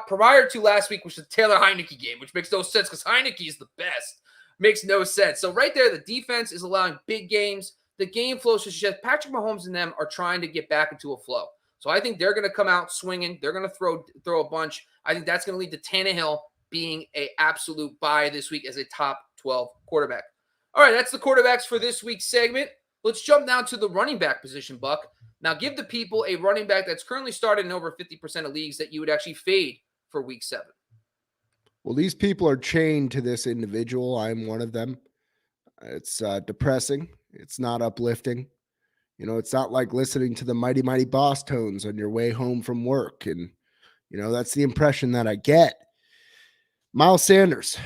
A: Prior to last week, which was the Taylor Heineke game, which makes no sense because Heineke is the best. Makes no sense. So right there, the defense is allowing big games. The game flow suggests Patrick Mahomes and them are trying to get back into a flow. So I think they're going to come out swinging. They're going to throw a bunch. I think that's going to lead to Tannehill being an absolute buy this week as a top 12 quarterback. All right, that's the quarterbacks for this week's segment. Let's jump now to the running back position, Buck. Now, give the people a running back that's currently started in over 50% of leagues that you would actually fade for week 7.
B: Well, these people are chained to this individual. I'm one of them. It's depressing. It's not uplifting. It's not like listening to the Mighty Mighty Boss tones on your way home from work. And, that's the impression that I get. Miles Sanders.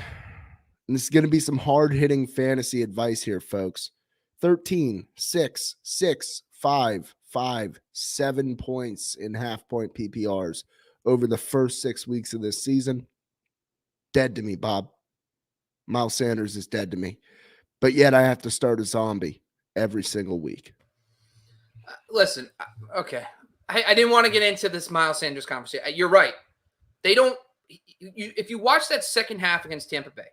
B: And this is going to be some hard-hitting fantasy advice here, folks. 13, 6, 6, 5, 5, 7 points in half-point PPRs over the first 6 weeks of this season. Dead to me, Bob. Miles Sanders is dead to me. But yet I have to start a zombie every single week.
A: Listen, okay. I didn't want to get into this Miles Sanders conversation. You're right. They don't – if you watch that second half against Tampa Bay,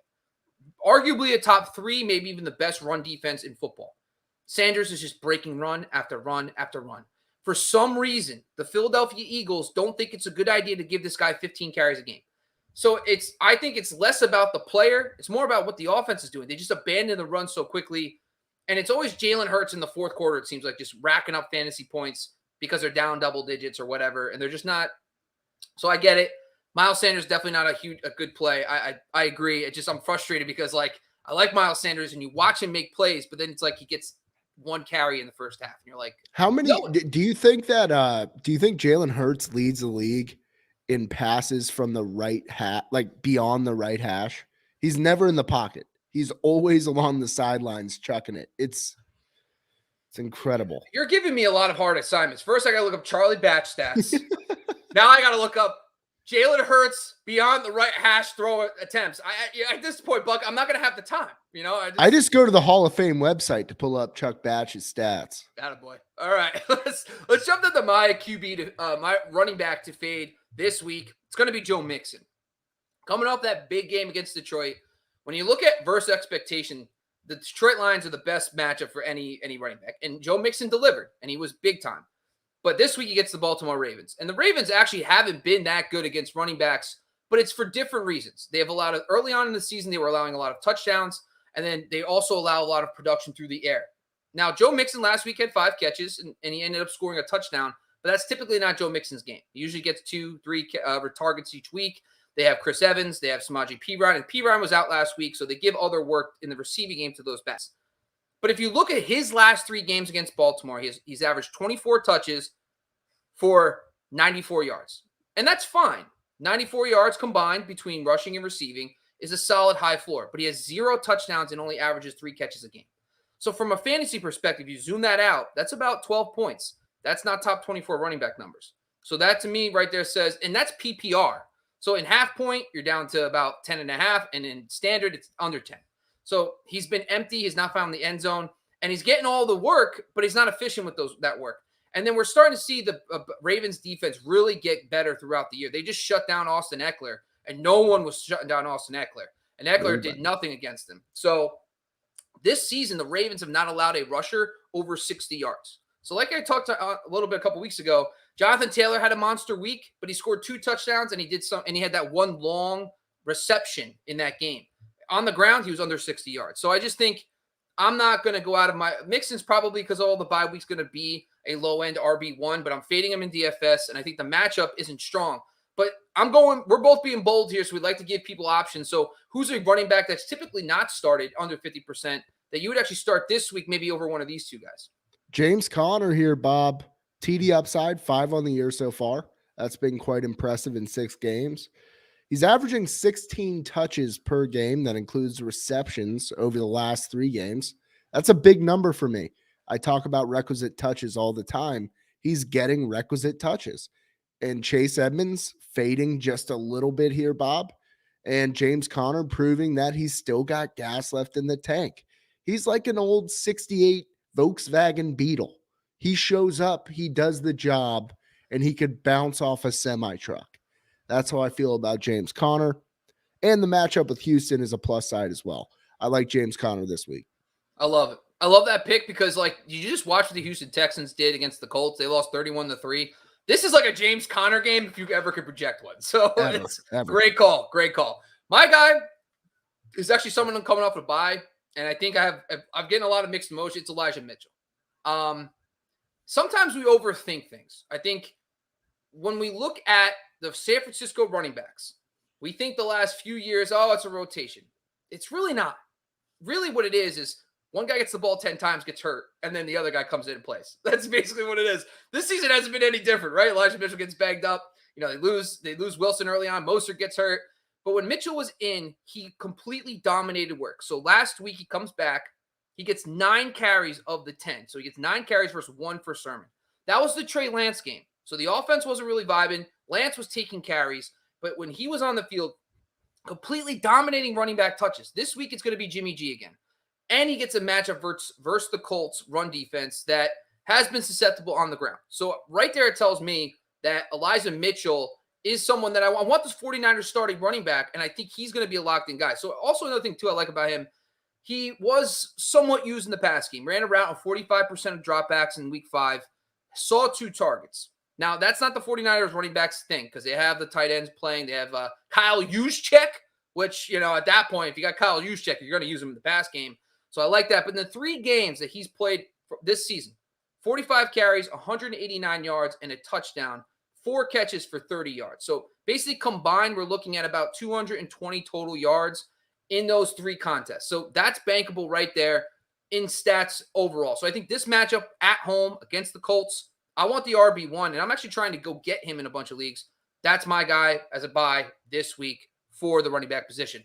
A: arguably a top 3, maybe even the best run defense in football. Sanders is just breaking run after run after run. For some reason, the Philadelphia Eagles don't think it's a good idea to give this guy 15 carries a game. So I think it's less about the player. It's more about what the offense is doing. They just abandon the run so quickly. And it's always Jalen Hurts in the fourth quarter, it seems like, just racking up fantasy points because they're down double digits or whatever. And they're just not. So I get it. Miles Sanders definitely not a good play. I agree. I'm frustrated because like I like Miles Sanders and you watch him make plays, but then it's like he gets one carry in the first half, and you're like,
B: how many?
A: no.
B: Do you think that? Do you think Jalen Hurts leads the league in passes from the right hat, like beyond the right hash? He's never in the pocket. He's always along the sidelines chucking it. It's incredible.
A: You're giving me a lot of hard assignments. First, I got to look up Charlie Batch stats. Now I got to look up Jalen Hurts beyond the right hash throw attempts. At this point, Buck, I'm not going to have the time. You know,
B: I just go to the Hall of Fame website to pull up Chuck Batch's stats.
A: Attaboy. All right, let's jump into my QB to my running back to fade this week. It's going to be Joe Mixon. Coming off that big game against Detroit, when you look at versus expectation, the Detroit Lions are the best matchup for any running back, and Joe Mixon delivered, and he was big time. But this week he gets the Baltimore Ravens, and the Ravens actually haven't been that good against running backs, but it's for different reasons. They have early on in the season, they were allowing a lot of touchdowns, and then they also allow a lot of production through the air. Now, Joe Mixon last week had 5 catches, and he ended up scoring a touchdown, but that's typically not Joe Mixon's game. He usually gets 2-3 targets each week. They have Chris Evans, they have Samaje Perine, and Perine was out last week, so they give other work in the receiving game to those backs. But if you look at his last 3 games against Baltimore, he's averaged 24 touches for 94 yards. And that's fine. 94 yards combined between rushing and receiving is a solid high floor, but he has 0 touchdowns and only averages 3 catches a game. So from a fantasy perspective, you zoom that out, that's about 12 points. That's not top 24 running back numbers. So that to me right there says, and that's PPR. So in half point, you're down to about 10.5, and in standard, it's under 10. So he's been empty. He's not found the end zone, and he's getting all the work, but he's not efficient with that work. And then we're starting to see the Ravens defense really get better throughout the year. They just shut down Austin Eckler, and no one was shutting down Austin Eckler. And Eckler did nothing against them. So this season, the Ravens have not allowed a rusher over 60 yards. So like I talked a little bit a couple weeks ago, Jonathan Taylor had a monster week, but he scored 2 touchdowns, and he had that one long reception in that game. On the ground, he was under 60 yards. So I just think I'm not going to go out of my – Mixon's probably because all the bye week's going to be a low-end RB1, but I'm fading him in DFS, and I think the matchup isn't strong. But we're both being bold here, so we'd like to give people options. So who's a running back that's typically not started under 50% that you would actually start this week, maybe over one of these 2 guys?
B: James Conner here, Bob. TD upside, 5 on the year so far. That's been quite impressive in 6 games. He's averaging 16 touches per game. That includes receptions over the last 3 games. That's a big number for me. I talk about requisite touches all the time. He's getting requisite touches. And Chase Edmonds fading just a little bit here, Bob. And James Conner proving that he's still got gas left in the tank. He's like an old 68 Volkswagen Beetle. He shows up, he does the job, and he could bounce off a semi-truck. That's how I feel about James Conner. And the matchup with Houston is a plus side as well. I like James Conner this week.
A: I love it. I love that pick because, like, you just watched what the Houston Texans did against the Colts. They lost 31-3. This is like a James Conner game if you ever could project one. So it's great call. Great call. My guy is actually someone coming off a bye, and I think I'm getting a lot of mixed emotions. It's Elijah Mitchell. Sometimes we overthink things. I think when we look at the San Francisco running backs, we think the last few years, it's a rotation. It's really not. Really what it is one guy gets the ball 10 times, gets hurt, and then the other guy comes in and plays. That's basically what it is. This season hasn't been any different, right? Elijah Mitchell gets bagged up. You know, they lose Wilson early on. Mostert gets hurt. But when Mitchell was in, he completely dominated work. So last week he comes back. He gets 9 carries of the 10. So he gets 9 carries versus 1 for Sermon. That was the Trey Lance game. So the offense wasn't really vibing. Lance was taking carries. But when he was on the field, completely dominating running back touches. This week it's going to be Jimmy G again. And he gets a matchup versus the Colts run defense that has been susceptible on the ground. So right there it tells me that Elijah Mitchell is someone that I want this 49ers starting running back, and I think he's going to be a locked-in guy. So also another thing, too, I like about him, he was somewhat used in the pass game. Ran a route on 45% of dropbacks in week 5. Saw 2 targets. Now, that's not the 49ers running backs thing because they have the tight ends playing. They have Kyle Juszczyk, which, you know, at that point, if you got Kyle Juszczyk, you're going to use him in the pass game. So I like that. But in the 3 games that he's played this season, 45 carries, 189 yards, and a touchdown, 4 catches for 30 yards. So basically combined, we're looking at about 220 total yards in those 3 contests. So that's bankable right there in stats overall. So I think this matchup at home against the Colts, I want the RB1, and I'm actually trying to go get him in a bunch of leagues. That's my guy as a buy this week for the running back position.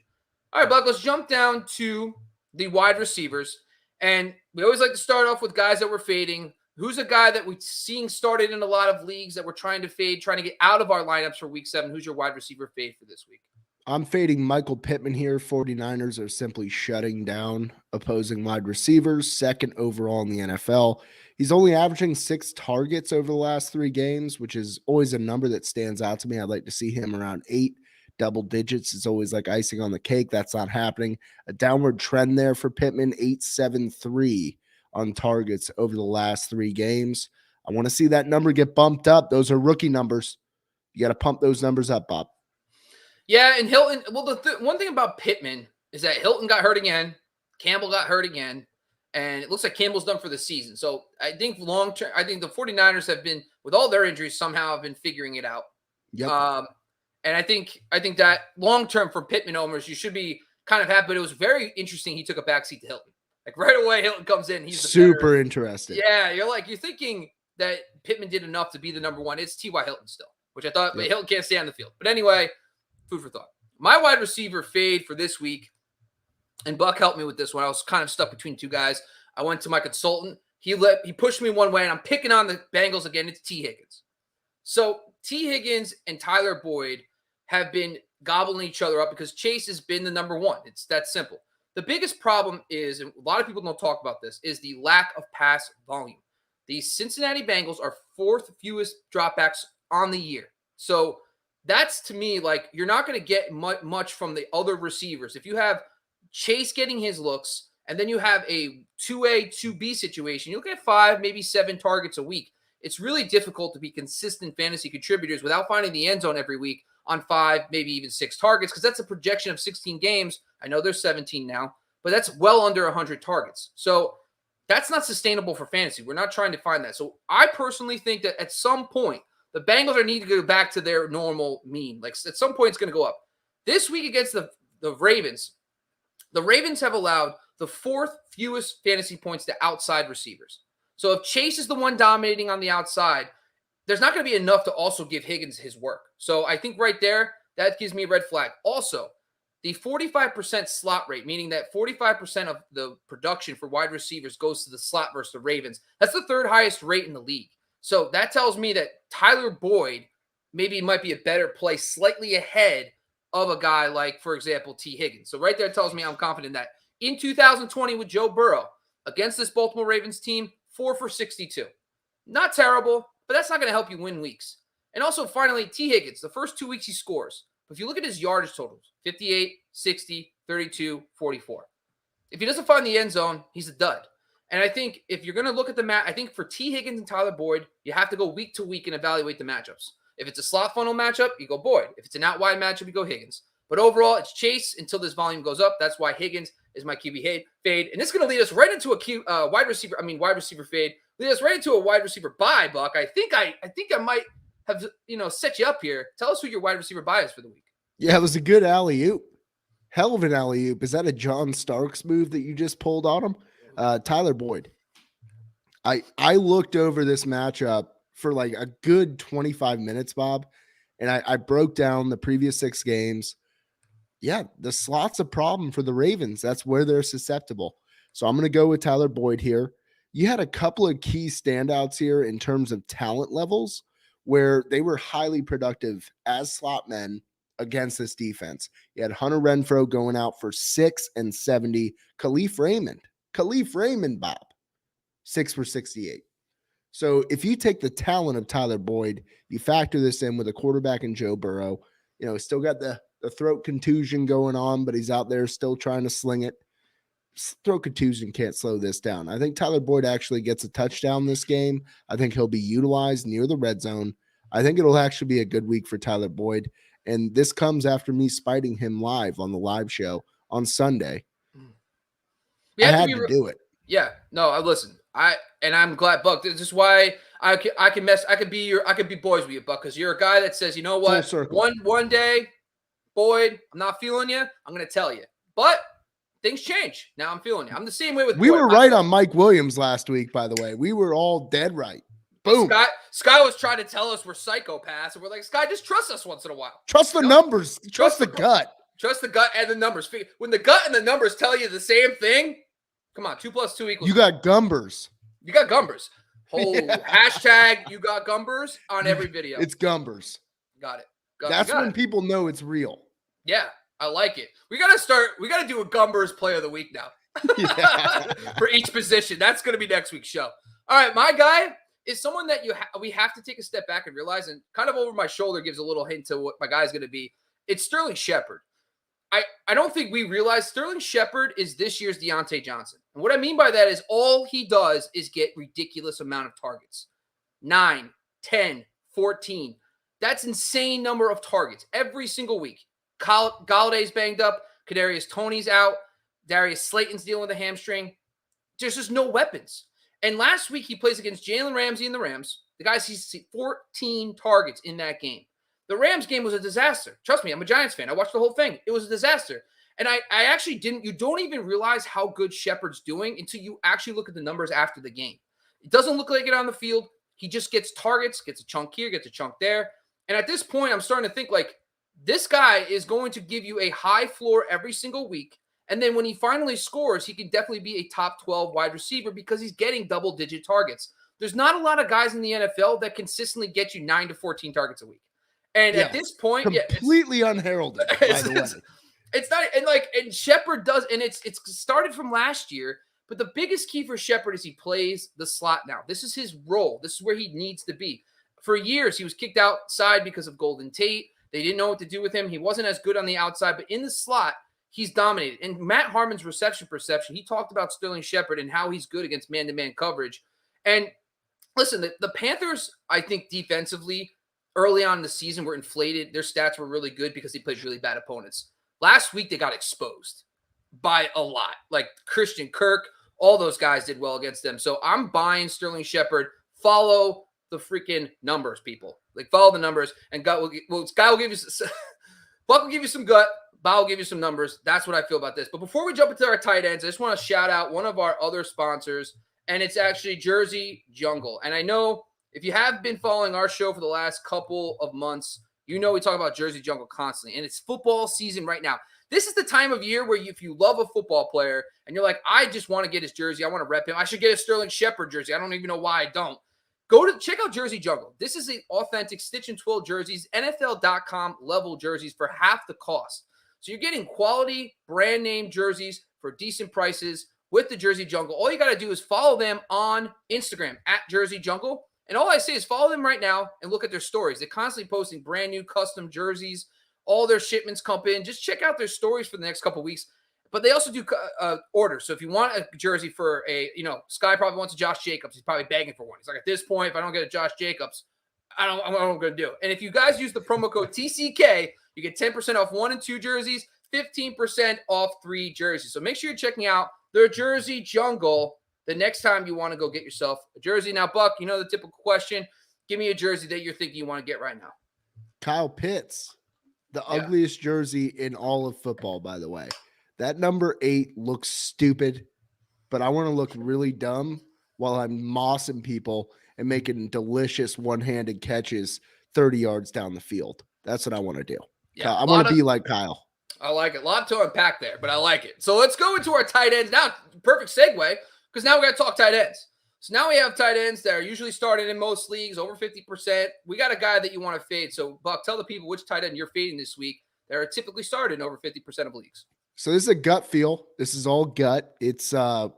A: All right, Buck, let's jump down to the wide receivers. And we always like to start off with guys that we're fading. Who's a guy that we're seeing started in a lot of leagues that we're trying to fade, trying to get out of our lineups for week 7? Who's your wide receiver fade for this week?
B: I'm fading Michael Pittman here. 49ers are simply shutting down opposing wide receivers, 2nd overall in the NFL. He's only averaging 6 targets over the last 3 games, which is always a number that stands out to me. I'd like to see him around 8. Double digits is always like icing on the cake. That's not happening. A downward trend there for Pittman, 8.73 on targets over the last 3 games. I want to see that number get bumped up. Those are rookie numbers. You got to pump those numbers up, Bob.
A: Yeah, and Hilton, well, the one thing about Pittman is that Hilton got hurt again. Campbell got hurt again. And it looks like Campbell's done for the season. So I think long-term, I think the 49ers have been, with all their injuries, somehow have been figuring it out.
B: Yep.
A: And I think that long-term for Pittman owners, you should be kind of happy. But it was very interesting. He took a backseat to Hilton. Like right away, Hilton comes in. He's
B: super interesting.
A: Yeah, you're thinking that Pittman did enough to be the number 1. It's T.Y. Hilton still, which I thought, but Hilton can't stay on the field. But anyway, food for thought. My wide receiver fade for this week, and Buck helped me with this one. I was kind of stuck between 2 guys. I went to my consultant. He pushed me one way, and I'm picking on the Bengals again. It's T. Higgins. So T. Higgins and Tyler Boyd have been gobbling each other up because Chase has been the number 1. It's that simple. The biggest problem is, and a lot of people don't talk about this, is the lack of pass volume. The Cincinnati Bengals are 4th fewest dropbacks on the year. So that's, to me, like you're not going to get much from the other receivers. If you have Chase getting his looks, and then you have a 2A, 2B situation, you'll get 5, maybe 7 targets a week. It's really difficult to be consistent fantasy contributors without finding the end zone every week on 5, maybe even 6 targets, because that's a projection of 16 games. I know there's 17 now, but that's well under 100 targets. So that's not sustainable for fantasy. We're not trying to find that. So I personally think that at some point, the Bengals are need to go back to their normal mean. Like at some point, it's going to go up. This week against the Ravens, the Ravens have allowed the 4th fewest fantasy points to outside receivers. So if Chase is the one dominating on the outside, there's not going to be enough to also give Higgins his work. So I think right there, that gives me a red flag. Also, the 45% slot rate, meaning that 45% of the production for wide receivers goes to the slot versus the Ravens. That's the 3rd highest rate in the league. So that tells me that Tyler Boyd maybe might be a better play, slightly ahead of a guy like, for example, T. Higgins. So right there tells me I'm confident that in 2020 with Joe Burrow against this Baltimore Ravens team, 4 for 62. Not terrible, but that's not going to help you win weeks. And also, finally, T. Higgins, the first 2 weeks he scores. If you look at his yardage totals, 58, 60, 32, 44. If he doesn't find the end zone, he's a dud. And I think if you're going to look at the I think for T. Higgins and Tyler Boyd, you have to go week to week and evaluate the matchups. If it's a slot funnel matchup, you go Boyd. If it's an out wide matchup, you go Higgins. But overall, it's Chase until this volume goes up. That's why Higgins is my QB fade. And this is going to lead us right into a wide receiver fade. Lead us right into a wide receiver buy, Buck. I think I might have set you up here. Tell us who your wide receiver buy is for the week.
B: Yeah, it was a good alley-oop. Hell of an alley-oop. Is that a John Starks move that you just pulled on him? Tyler Boyd. I looked over this matchup for like a good 25 minutes, Bob, and I broke down the previous 6 games. Yeah, the slot's a problem for the Ravens. That's where they're susceptible. So I'm going to go with Tyler Boyd here. You had a couple of key standouts here in terms of talent levels where they were highly productive as slot men against this defense. You had Hunter Renfrow going out for 6 and 70. Khalif Raymond, Bob, 6 for 68. So if you take the talent of Tyler Boyd, you factor this in with a quarterback in Joe Burrow, still got the throat contusion going on, but he's out there still trying to sling it. Throat contusion can't slow this down. I think Tyler Boyd actually gets a touchdown this game. I think he'll be utilized near the red zone. I think it'll actually be a good week for Tyler Boyd. And this comes after me spiting him live on the live show on Sunday. I had to do it.
A: Yeah. No, listen, I'm glad, Buck. This is why I could be boys with you, Buck, because you're a guy that says, you know what, one day, Boyd, I'm not feeling you. I'm gonna tell you, but things change. Now I'm feeling you. I'm the same way with.
B: We were right on Mike Williams last week, by the way. We were all dead right. Boom.
A: Sky was trying to tell us we're psychopaths, and we're like, Sky, just trust us once in a while.
B: Trust the numbers. Trust the gut.
A: Trust the gut and the numbers. When the gut and the numbers tell you the same thing, come on, 2 + 2 =
B: You got Gumbers.
A: You got Gumbers. Hashtag you got Gumbers on every video.
B: It's Gumbers.
A: Got it.
B: That's when people know it's real.
A: Yeah, I like it. We got to do a Gumbers play of the week now. For each position. That's going to be next week's show. All right, my guy is someone that we have to take a step back and realize, and kind of over my shoulder gives a little hint to what my guy's going to be. It's Sterling Shepard. I don't think we realize Sterling Shepard is this year's Deontay Johnson. And what I mean by that is all he does is get ridiculous amount of targets. 9, 10, 14. That's insane number of targets every single week. Galladay's banged up. Kadarius Toney's out. Darius Slayton's dealing with a hamstring. There's just no weapons. And last week he plays against Jalen Ramsey and the Rams. The guy sees 14 targets in that game. The Rams game was a disaster. Trust me, I'm a Giants fan. I watched the whole thing. It was a disaster. And I actually you don't even realize how good Shepard's doing until you actually look at the numbers after the game. It doesn't look like it on the field. He just gets targets, gets a chunk here, gets a chunk there. And at this point, I'm starting to think like this guy is going to give you a high floor every single week. And then when he finally scores, he can definitely be a top 12 wide receiver because he's getting double-digit targets. There's not a lot of guys in the NFL that consistently get you 9 to 14 targets a week. And at this point,
B: completely unheralded, by the way.
A: It's not, and Shepard does, and it's started from last year, but the biggest key for Shepard is he plays the slot now. This is his role. This is where he needs to be. For years, he was kicked outside because of Golden Tate. They didn't know what to do with him. He wasn't as good on the outside, but in the slot, he's dominated. And Matt Harmon's reception perception, he talked about Sterling Shepard and how he's good against man-to-man coverage. And listen, the Panthers, I think defensively, early on in the season were inflated. Their stats were really good because they played really bad opponents. Last week, they got exposed by a lot. Like Christian Kirk, all those guys did well against them. So I'm buying Sterling Shepard. Follow the freaking numbers, people. Like follow the numbers, and Guy will give you Buck will give you some gut. Bob will give you some numbers. That's what I feel about this. But before we jump into our tight ends, I just want to shout out one of our other sponsors, and it's actually Jersey Jungle. And I know if you have been following our show for the last couple of months, you know we talk about Jersey Jungle constantly, and it's football season right now. This is the time of year where if you love a football player and you're like, I just want to get his jersey, I want to rep him, I should get a Sterling Shepard jersey. I don't even know why I don't. Check out Jersey Jungle. This is the authentic stitch and twill jerseys, NFL.com level jerseys for half the cost. So you're getting quality brand name jerseys for decent prices with the Jersey Jungle. All you got to do is follow them on Instagram at Jersey Jungle. And all I say is follow them right now and look at their stories. They're constantly posting brand new custom jerseys. All their shipments come in. Just check out their stories for the next couple of weeks. But they also do orders. So if you want a jersey for Sky probably wants a Josh Jacobs. He's probably begging for one. He's like, at this point, if I don't get a Josh Jacobs, I don't know what I'm going to do. And if you guys use the promo code TCK, you get 10% off 1 and 2 jerseys, 15% off 3 jerseys. So make sure you're checking out their Jersey Jungle the next time you want to go get yourself a jersey. Now, Buck, you know the typical question. Give me a jersey that you're thinking you want to get right now.
B: Kyle Pitts, the ugliest jersey in all of football, by the way. That number 8 looks stupid, but I want to look really dumb while I'm mossing people and making delicious one-handed catches 30 yards down the field. That's what I want to do. Yeah, I want to be like Kyle.
A: I like it. A lot to unpack there, but I like it. So let's go into our tight ends now. Perfect segue, because now we got to talk tight ends. So now we have tight ends that are usually started in most leagues, over 50%. We got a guy that you want to fade. So, Buck, tell the people which tight end you're fading this week that are typically started in over 50% of leagues.
B: So this is a gut feel. This is all gut. It's a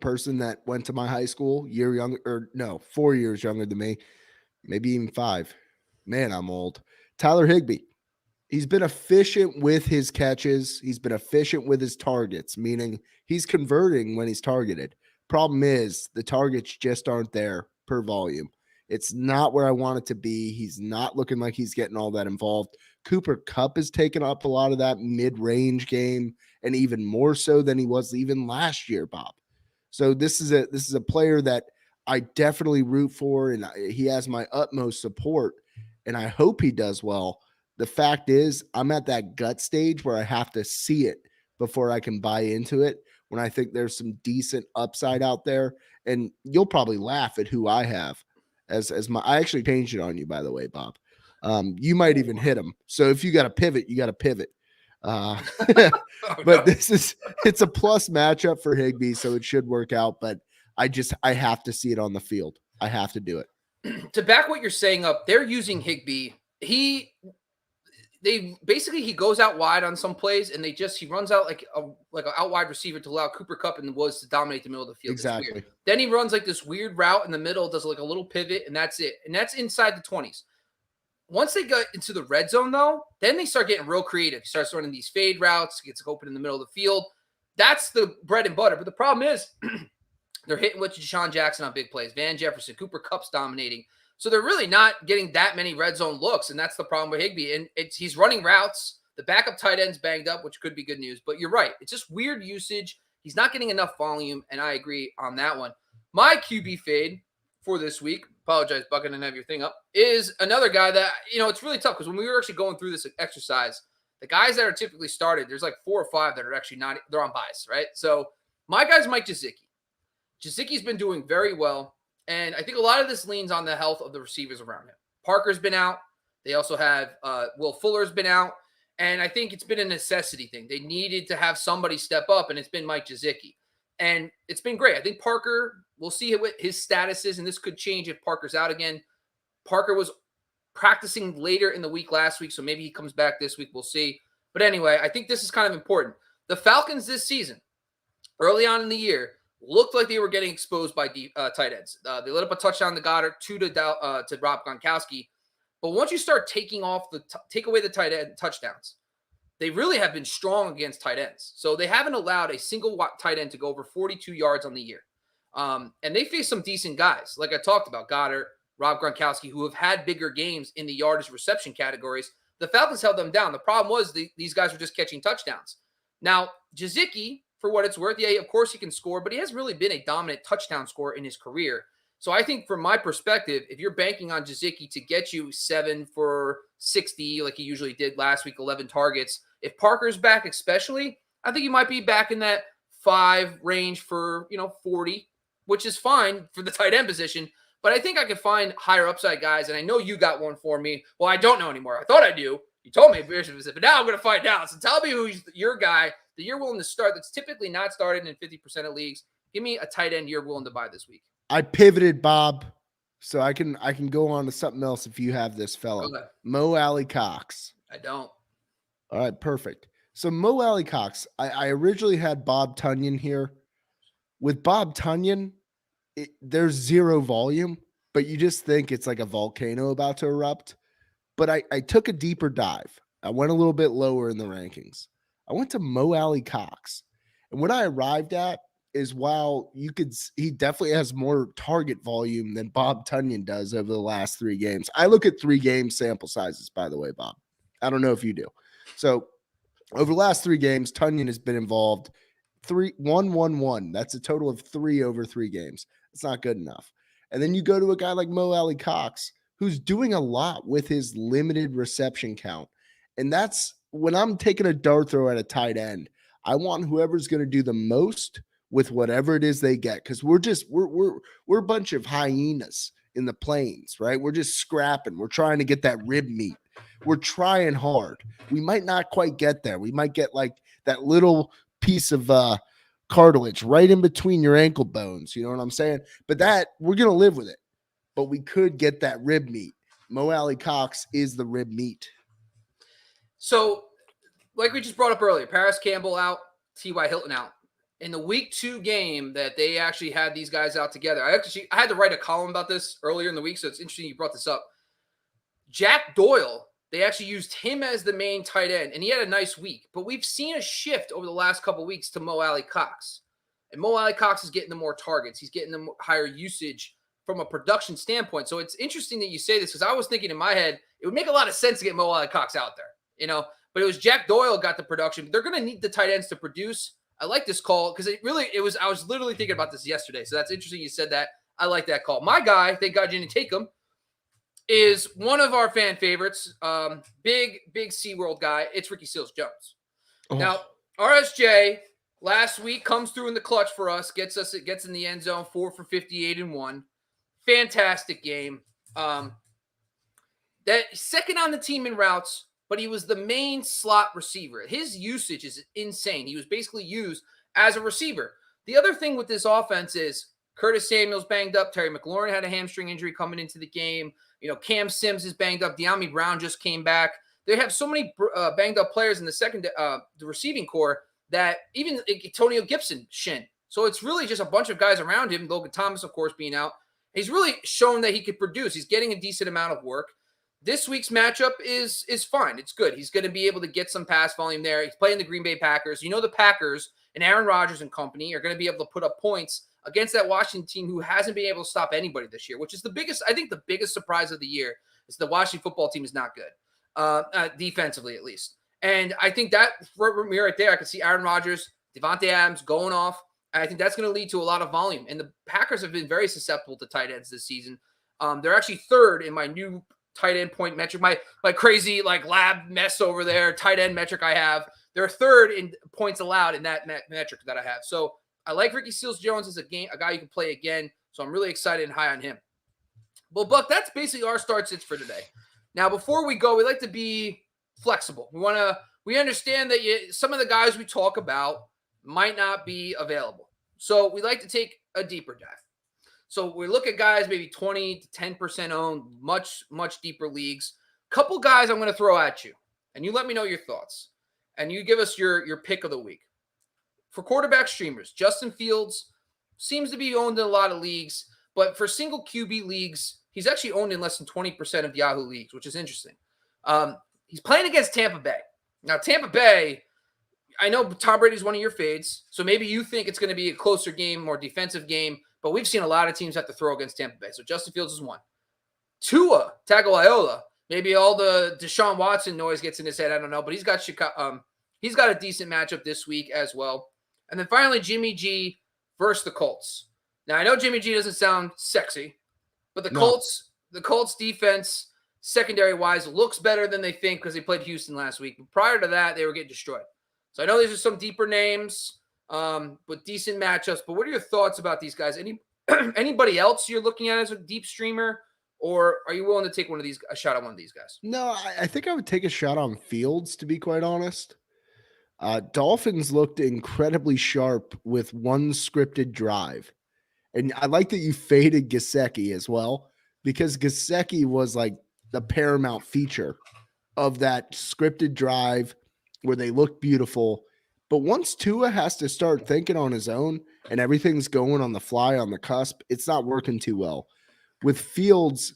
B: person that went to my high school 4 years younger than me, maybe even 5. Man, I'm old. Tyler Higbee. He's been efficient with his catches. He's been efficient with his targets, meaning he's converting when he's targeted. Problem is the targets just aren't there per volume. It's not where I want it to be. He's not looking like he's getting all that involved. Cooper Kupp has taken up a lot of that mid-range game, and even more so than he was even last year, Bob. So this is a player that I definitely root for, and he has my utmost support, and I hope he does well. The fact is, I'm at that gut stage where I have to see it before I can buy into it, when I think there's some decent upside out there. And you'll probably laugh at who I have as my, I actually changed it on you, by the way, Bob. You might even hit him. So if you got to pivot, you got to pivot. But it's a plus matchup for Higbee, so it should work out. But I have to see it on the field. I have to do it.
A: To back what you're saying up, they're using Higbee. He goes out wide on some plays, and he runs out like an out wide receiver to allow Cooper Kupp and the Woods to dominate the middle of the field.
B: Exactly.
A: Then he runs like this weird route in the middle, does like a little pivot, and that's it. And that's inside the 20s. Once they get into the red zone, though, then they start getting real creative. He starts running these fade routes, gets open in the middle of the field. That's the bread and butter. But the problem is they're hitting with Deshaun Jackson on big plays. Van Jefferson, Cooper Kupp's dominating. So they're really not getting that many red zone looks, and that's the problem with Higbee. And he's running routes. The backup tight end's banged up, which could be good news. But you're right. It's just weird usage. He's not getting enough volume, and I agree on that one. My QB fade for this week, apologize, Buck, I didn't have your thing up, is another guy that, it's really tough because when we were actually going through this exercise, the guys that are typically started, there's like 4 or 5 that are actually not, they're on bias, right? So my guy's Mike Gesicki. Gesicki's been doing very well. And I think a lot of this leans on the health of the receivers around him. Parker's been out. They also have Will Fuller's been out. And I think it's been a necessity thing. They needed to have somebody step up, and it's been Mike Gesicki. And it's been great. I think Parker, we'll see what his status is, and this could change if Parker's out again. Parker was practicing later in the week last week, so maybe he comes back this week. We'll see. But anyway, I think this is kind of important. The Falcons this season, early on in the year, looked like they were getting exposed by tight ends. They let up a touchdown to Goddard, 2 to Rob Gronkowski. But once you start take away the tight end touchdowns, they really have been strong against tight ends. So they haven't allowed a single tight end to go over 42 yards on the year. And they face some decent guys, like I talked about, Goddard, Rob Gronkowski, who have had bigger games in the yardage reception categories. The Falcons held them down. The problem was these guys were just catching touchdowns. Now, Gesicki, for what it's worth, yeah, of course he can score, but he hasn't really been a dominant touchdown scorer in his career. So I think from my perspective, if you're banking on Gesicki to get you 7 for 60, like he usually did last week, 11 targets, if Parker's back especially, I think you might be back in that 5 range for, 40, which is fine for the tight end position. But I think I could find higher upside guys, and I know you got one for me. Well, I don't know anymore. I thought I do. You told me, but now I'm going to find out. So tell me who's your guy that you're willing to start that's typically not started in 50% of leagues. Give me a tight end you're willing to buy this week.
B: I pivoted, Bob, so I can go on to something else if you have this fella.
A: Okay.
B: Mo Alley Cox.
A: I don't.
B: All right, perfect. So Mo Alley Cox, I originally had Bob Tunyon here. With Bob Tunyon, there's zero volume, but you just think it's like a volcano about to erupt. But I took a deeper dive. I went a little bit lower in the rankings. I went to Mo Alley Cox. And what I arrived at is, while he definitely has more target volume than Bob Tunyon does over the last 3 games. I look at 3 game sample sizes, by the way, Bob. I don't know if you do. So over the last 3 games, Tunyon has been involved 1-1-1. That's a total of 3 over 3 games. It's not good enough. And then you go to a guy like Mo Alley Cox, who's doing a lot with his limited reception count. And that's when I'm taking a dart throw at a tight end, I want whoever's going to do the most with whatever it is they get. Cause we're a bunch of hyenas in the plains, right? We're just scrapping. We're trying to get that rib meat. We're trying hard. We might not quite get there. We might get like that little piece of cartilage right in between your ankle bones. You know what I'm saying? But that we're going to live with it, but we could get that rib meat. Mo Alley Cox is the rib meat. So
A: like we just brought up earlier, Paris Campbell out, T.Y. Hilton out. In the week 2 game that they actually had these guys out together, I had to write a column about this earlier in the week, so it's interesting you brought this up. Jack Doyle, they actually used him as the main tight end, and he had a nice week. But we've seen a shift over the last couple of weeks to Mo Alley Cox. And Mo Alley Cox is getting the more targets. He's getting the higher usage from a production standpoint. So it's interesting that you say this, because I was thinking in my head, it would make a lot of sense to get Mo Alley Cox out there, But it was Jack Doyle got the production. They're going to need the tight ends to produce. I like this call because I was literally thinking about this yesterday. So that's interesting you said that. I like that call. My guy, thank God you didn't take him, is one of our fan favorites. Big SeaWorld guy. It's Ricky Seals-Jones.
B: Oh.
A: Now, RSJ last week comes through in the clutch for us, gets in the end zone, 4 for 58 and 1. Fantastic game. That second on the team in routes, but he was the main slot receiver. His usage is insane. He was basically used as a receiver. The other thing with this offense is Curtis Samuel's banged up. Terry McLaurin had a hamstring injury coming into the game. Cam Sims is banged up. De'Ami Brown just came back. They have so many banged up players in the receiving core that even Antonio Gibson shin. So it's really just a bunch of guys around him. Logan Thomas, of course, being out. He's really shown that he could produce. He's getting a decent amount of work. This week's matchup is fine. It's good. He's going to be able to get some pass volume there. He's playing the Green Bay Packers. The Packers and Aaron Rodgers and company are going to be able to put up points against that Washington team who hasn't been able to stop anybody this year, which is the biggest surprise of the year is the Washington football team is not good, defensively at least. And I think that for me right there, I can see Aaron Rodgers, Javonte Adams going off. And I think that's going to lead to a lot of volume. And the Packers have been very susceptible to tight ends this season. They're actually third in my new tight end point metric, my crazy lab mess over there, tight end metric I have. They're third in points allowed in that metric that I have. So I like Ricky Seals-Jones as a guy you can play again. So I'm really excited and high on him. Well, Buck, that's basically our start sits for today. Now, before we go, we like to be flexible. We understand that some of the guys we talk about might not be available. So we like to take a deeper dive. So we look at guys maybe 20 to 10% owned, much deeper leagues. Couple guys I'm going to throw at you, and you let me know your thoughts. And you give us your pick of the week. For quarterback streamers, Justin Fields seems to be owned in a lot of leagues, but for single QB leagues, he's actually owned in less than 20% of Yahoo leagues, which is interesting. He's playing against Tampa Bay. Now, Tampa Bay, I know Tom Brady's one of your fades, so maybe you think it's going to be a closer game, more defensive game, but we've seen a lot of teams have to throw against Tampa Bay. So Justin Fields is one. Tua Tagovailoa, maybe all the Deshaun Watson noise gets in his head, I don't know, but he's got a decent matchup this week as well. And then finally, Jimmy G versus the Colts. Now, I know Jimmy G doesn't sound sexy, but the Colts defense, secondary-wise, looks better than they think because they played Houston last week. But prior to that, they were getting destroyed. So I know these are some deeper names, but decent matchups. But what are your thoughts about these guys? Anybody else you're looking at as a deep streamer, or are you willing to take a shot at one of these guys?
B: No, I think I would take a shot on Fields, to be quite honest. Dolphins looked incredibly sharp with one scripted drive. And I like that you faded Gesicki as well, because Gesicki was like the paramount feature of that scripted drive where they looked beautiful. But once Tua has to start thinking on his own and everything's going on the fly on the cusp, it's not working too well. With Fields,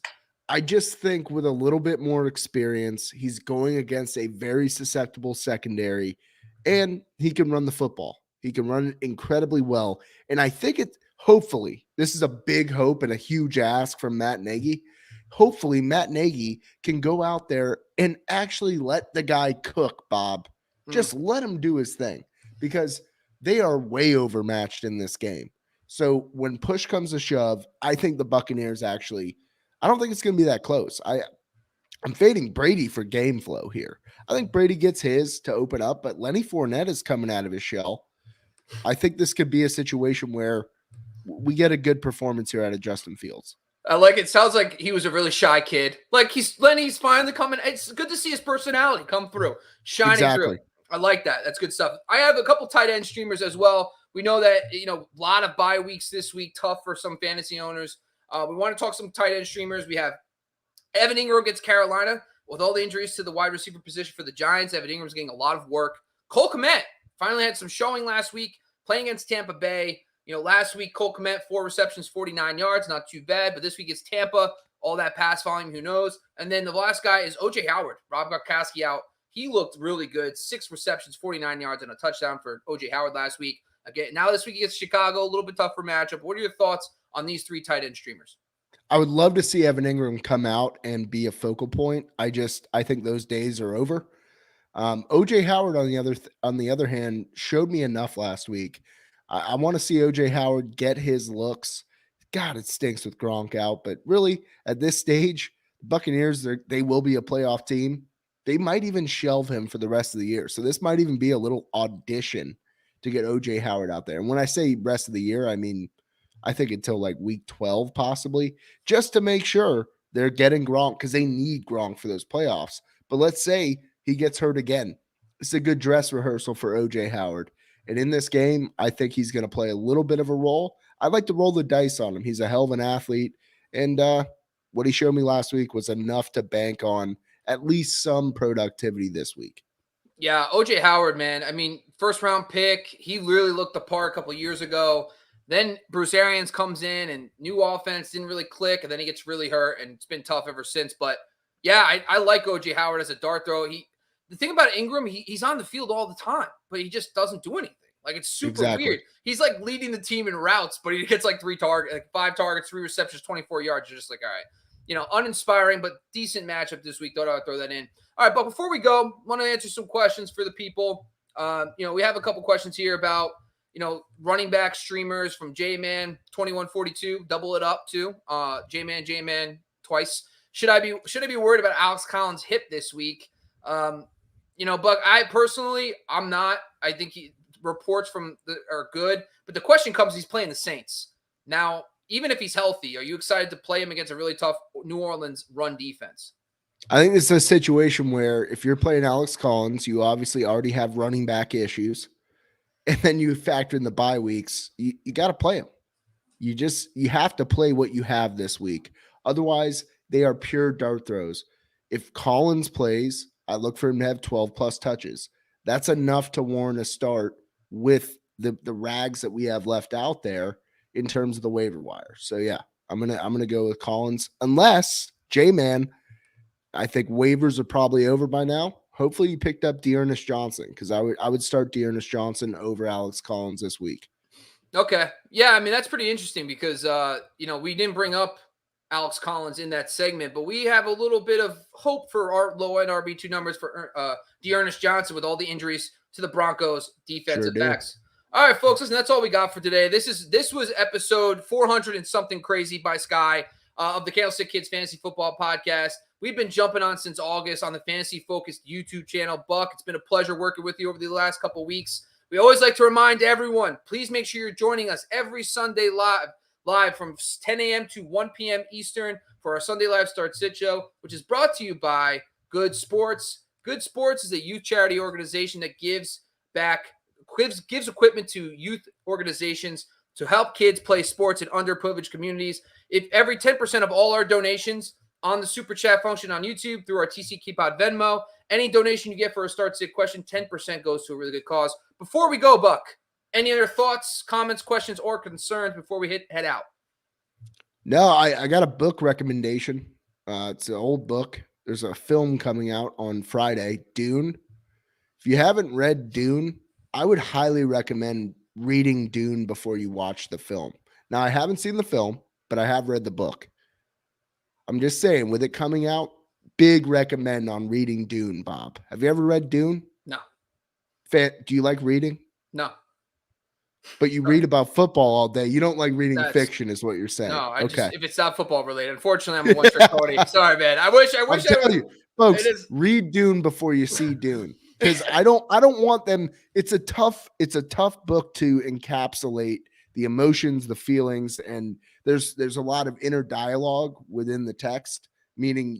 B: I just think with a little bit more experience, he's going against a very susceptible secondary, and he can run the football. He can run it incredibly well. And I think hopefully, this is a big hope and a huge ask from Matt Nagy. Hopefully, Matt Nagy can go out there and actually let the guy cook, Bob. Just let him do his thing, because they are way overmatched in this game. So when push comes to shove, I think the Buccaneers I don't think it's going to be that close. I'm fading Brady for game flow here. I think Brady gets his to open up, but Lenny Fournette is coming out of his shell. I think this could be a situation where we get a good performance here out of Justin Fields.
A: It sounds like he was a really shy kid. Lenny's finally coming. It's good to see his personality come through, shining through. I like that. That's good stuff. I have a couple tight end streamers as well. We know that, a lot of bye weeks this week, tough for some fantasy owners. We want to talk some tight end streamers. We have Evan Ingram against Carolina. With all the injuries to the wide receiver position for the Giants, Evan Ingram's getting a lot of work. Cole Kmet finally had some showing last week, playing against Tampa Bay. Last week, Cole Kmet, 4 receptions, 49 yards, not too bad. But this week it's Tampa, all that pass volume, who knows? And then the last guy is O.J. Howard. Rob Gronkowski out. He looked really good. 6 receptions, 49 yards, and a touchdown for O.J. Howard last week. Again, now this week against Chicago, a little bit tougher matchup. What are your thoughts on these 3 tight end streamers?
B: I would love to see Evan Ingram come out and be a focal point. I think those days are over. OJ Howard on the other hand showed me enough last week. I want to see OJ Howard get his looks. God, it stinks with Gronk out, but really at this stage, the Buccaneers, they will be a playoff team. They might even shelve him for the rest of the year. So this might even be a little audition to get OJ Howard out there. And when I say rest of the year, I mean, I think until like week 12, possibly, just to make sure they're getting Gronk because they need Gronk for those playoffs. But let's say he gets hurt again. It's a good dress rehearsal for OJ Howard. And in this game, I think he's going to play a little bit of a role. I'd like to roll the dice on him. He's a hell of an athlete. And what he showed me last week was enough to bank on at least some productivity this week.
A: Yeah, OJ Howard, man. I mean, first round pick. He really looked the part a couple years ago. Then Bruce Arians comes in and new offense didn't really click. And then he gets really hurt and it's been tough ever since. But yeah, I like OJ Howard as a dart throw. The thing about Ingram, he's on the field all the time, but he just doesn't do anything. Like, it's super weird. He's like leading the team in routes, but he gets like 5 targets, 3 receptions, 24 yards. You're just like, all right, uninspiring, but decent matchup this week. Thought I'd throw that in. All right, but before we go, I want to answer some questions for the people. We have a couple questions here about, running back streamers from J-Man2142. Double it up too. J-Man twice. Should I be worried about Alex Collins' hip this week? Buck, I personally, I'm not. I think reports are good, but the question comes, he's playing the Saints. Now, even if he's healthy, are you excited to play him against a really tough New Orleans run defense?
B: I think it's a situation where if you're playing Alex Collins, you obviously already have running back issues, and then you factor in the bye weeks, you got to play him. You have to play what you have this week. Otherwise, they are pure dart throws. If Collins plays, I look for him to have 12 plus touches. That's enough to warrant a start with the rags that we have left out there in terms of the waiver wire. So yeah, I'm gonna go with Collins, unless J-Man. I think waivers are probably over by now. Hopefully you picked up Ernest Johnson, because I would start Ernest Johnson over Alex Collins this week.
A: Okay. Yeah, I mean, that's pretty interesting because we didn't bring up Alex Collins in that segment, but we have a little bit of hope for our low-end RB2 numbers for Ernest Johnson with all the injuries to the Broncos defensive backs. All right, folks, listen, that's all we got for today. This was episode 400 and something crazy by Sky of the Candlestick Kids Fantasy Football Podcast. We've been jumping on since August on the fantasy-focused YouTube channel. Buck, it's been a pleasure working with you over the last couple of weeks. We always like to remind everyone, please make sure you're joining us every Sunday live from 10 a.m. to 1 p.m. Eastern for our Sunday Live Start Sit Show, which is brought to you by Good Sports. Good Sports is a youth charity organization that gives equipment to youth organizations to help kids play sports in underprivileged communities. If every 10% of all our donations on the super chat function on YouTube through our TC Keepod Venmo, any donation you get for a Start Sit question, 10% goes to a really good cause. Before we go, Buck, any other thoughts, comments, questions, or concerns before we head out?
B: No, I got a book recommendation. It's an old book. There's a film coming out on Friday, Dune. If you haven't read Dune, I would highly recommend reading Dune before you watch the film. Now, I haven't seen the film, but I have read the book. I'm just saying, with it coming out, big recommend on reading Dune, Bob. Have you ever read Dune?
A: No.
B: Do you like reading?
A: No.
B: But you read about football all day. You don't like reading fiction, is what you're saying.
A: No, if it's not football related. Unfortunately, I'm a one-trick pony. Sorry, man. I wish I would.
B: You, folks, read Dune before you see Dune. Because I don't want them. It's a tough book to encapsulate the emotions, the feelings, and there's a lot of inner dialogue within the text, meaning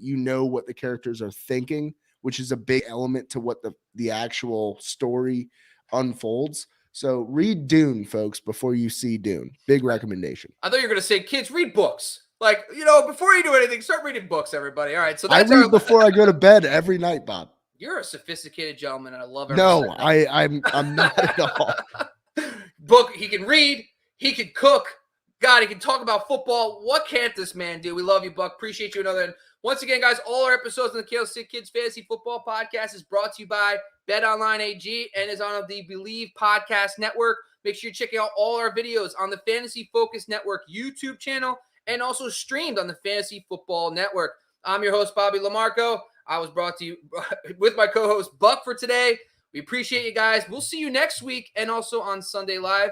B: what the characters are thinking, which is a big element to what the actual story unfolds. So read Dune, folks, before you see Dune. Big recommendation.
A: I thought you were going to say, kids, read books. Like, before you do anything, start reading books, everybody. All right. So
B: I read before I go to bed every night, Bob.
A: You're a sophisticated gentleman, and I love it.
B: No, I'm not at all.
A: Book, he can read, he can cook. God, he can talk about football. What can't this man do? We love you, Buck. Appreciate you another. And once again, guys, all our episodes on the Candlestick Kids Fantasy Football Podcast is brought to you by BetOnline AG and is on the Believe Podcast Network. Make sure you're checking out all our videos on the Fantasy Focus Network YouTube channel and also streamed on the Fantasy Football Network. I'm your host, Bobby Lamarco. I was brought to you with my co-host Buck for today. We appreciate you guys. We'll see you next week and also on Sunday Live.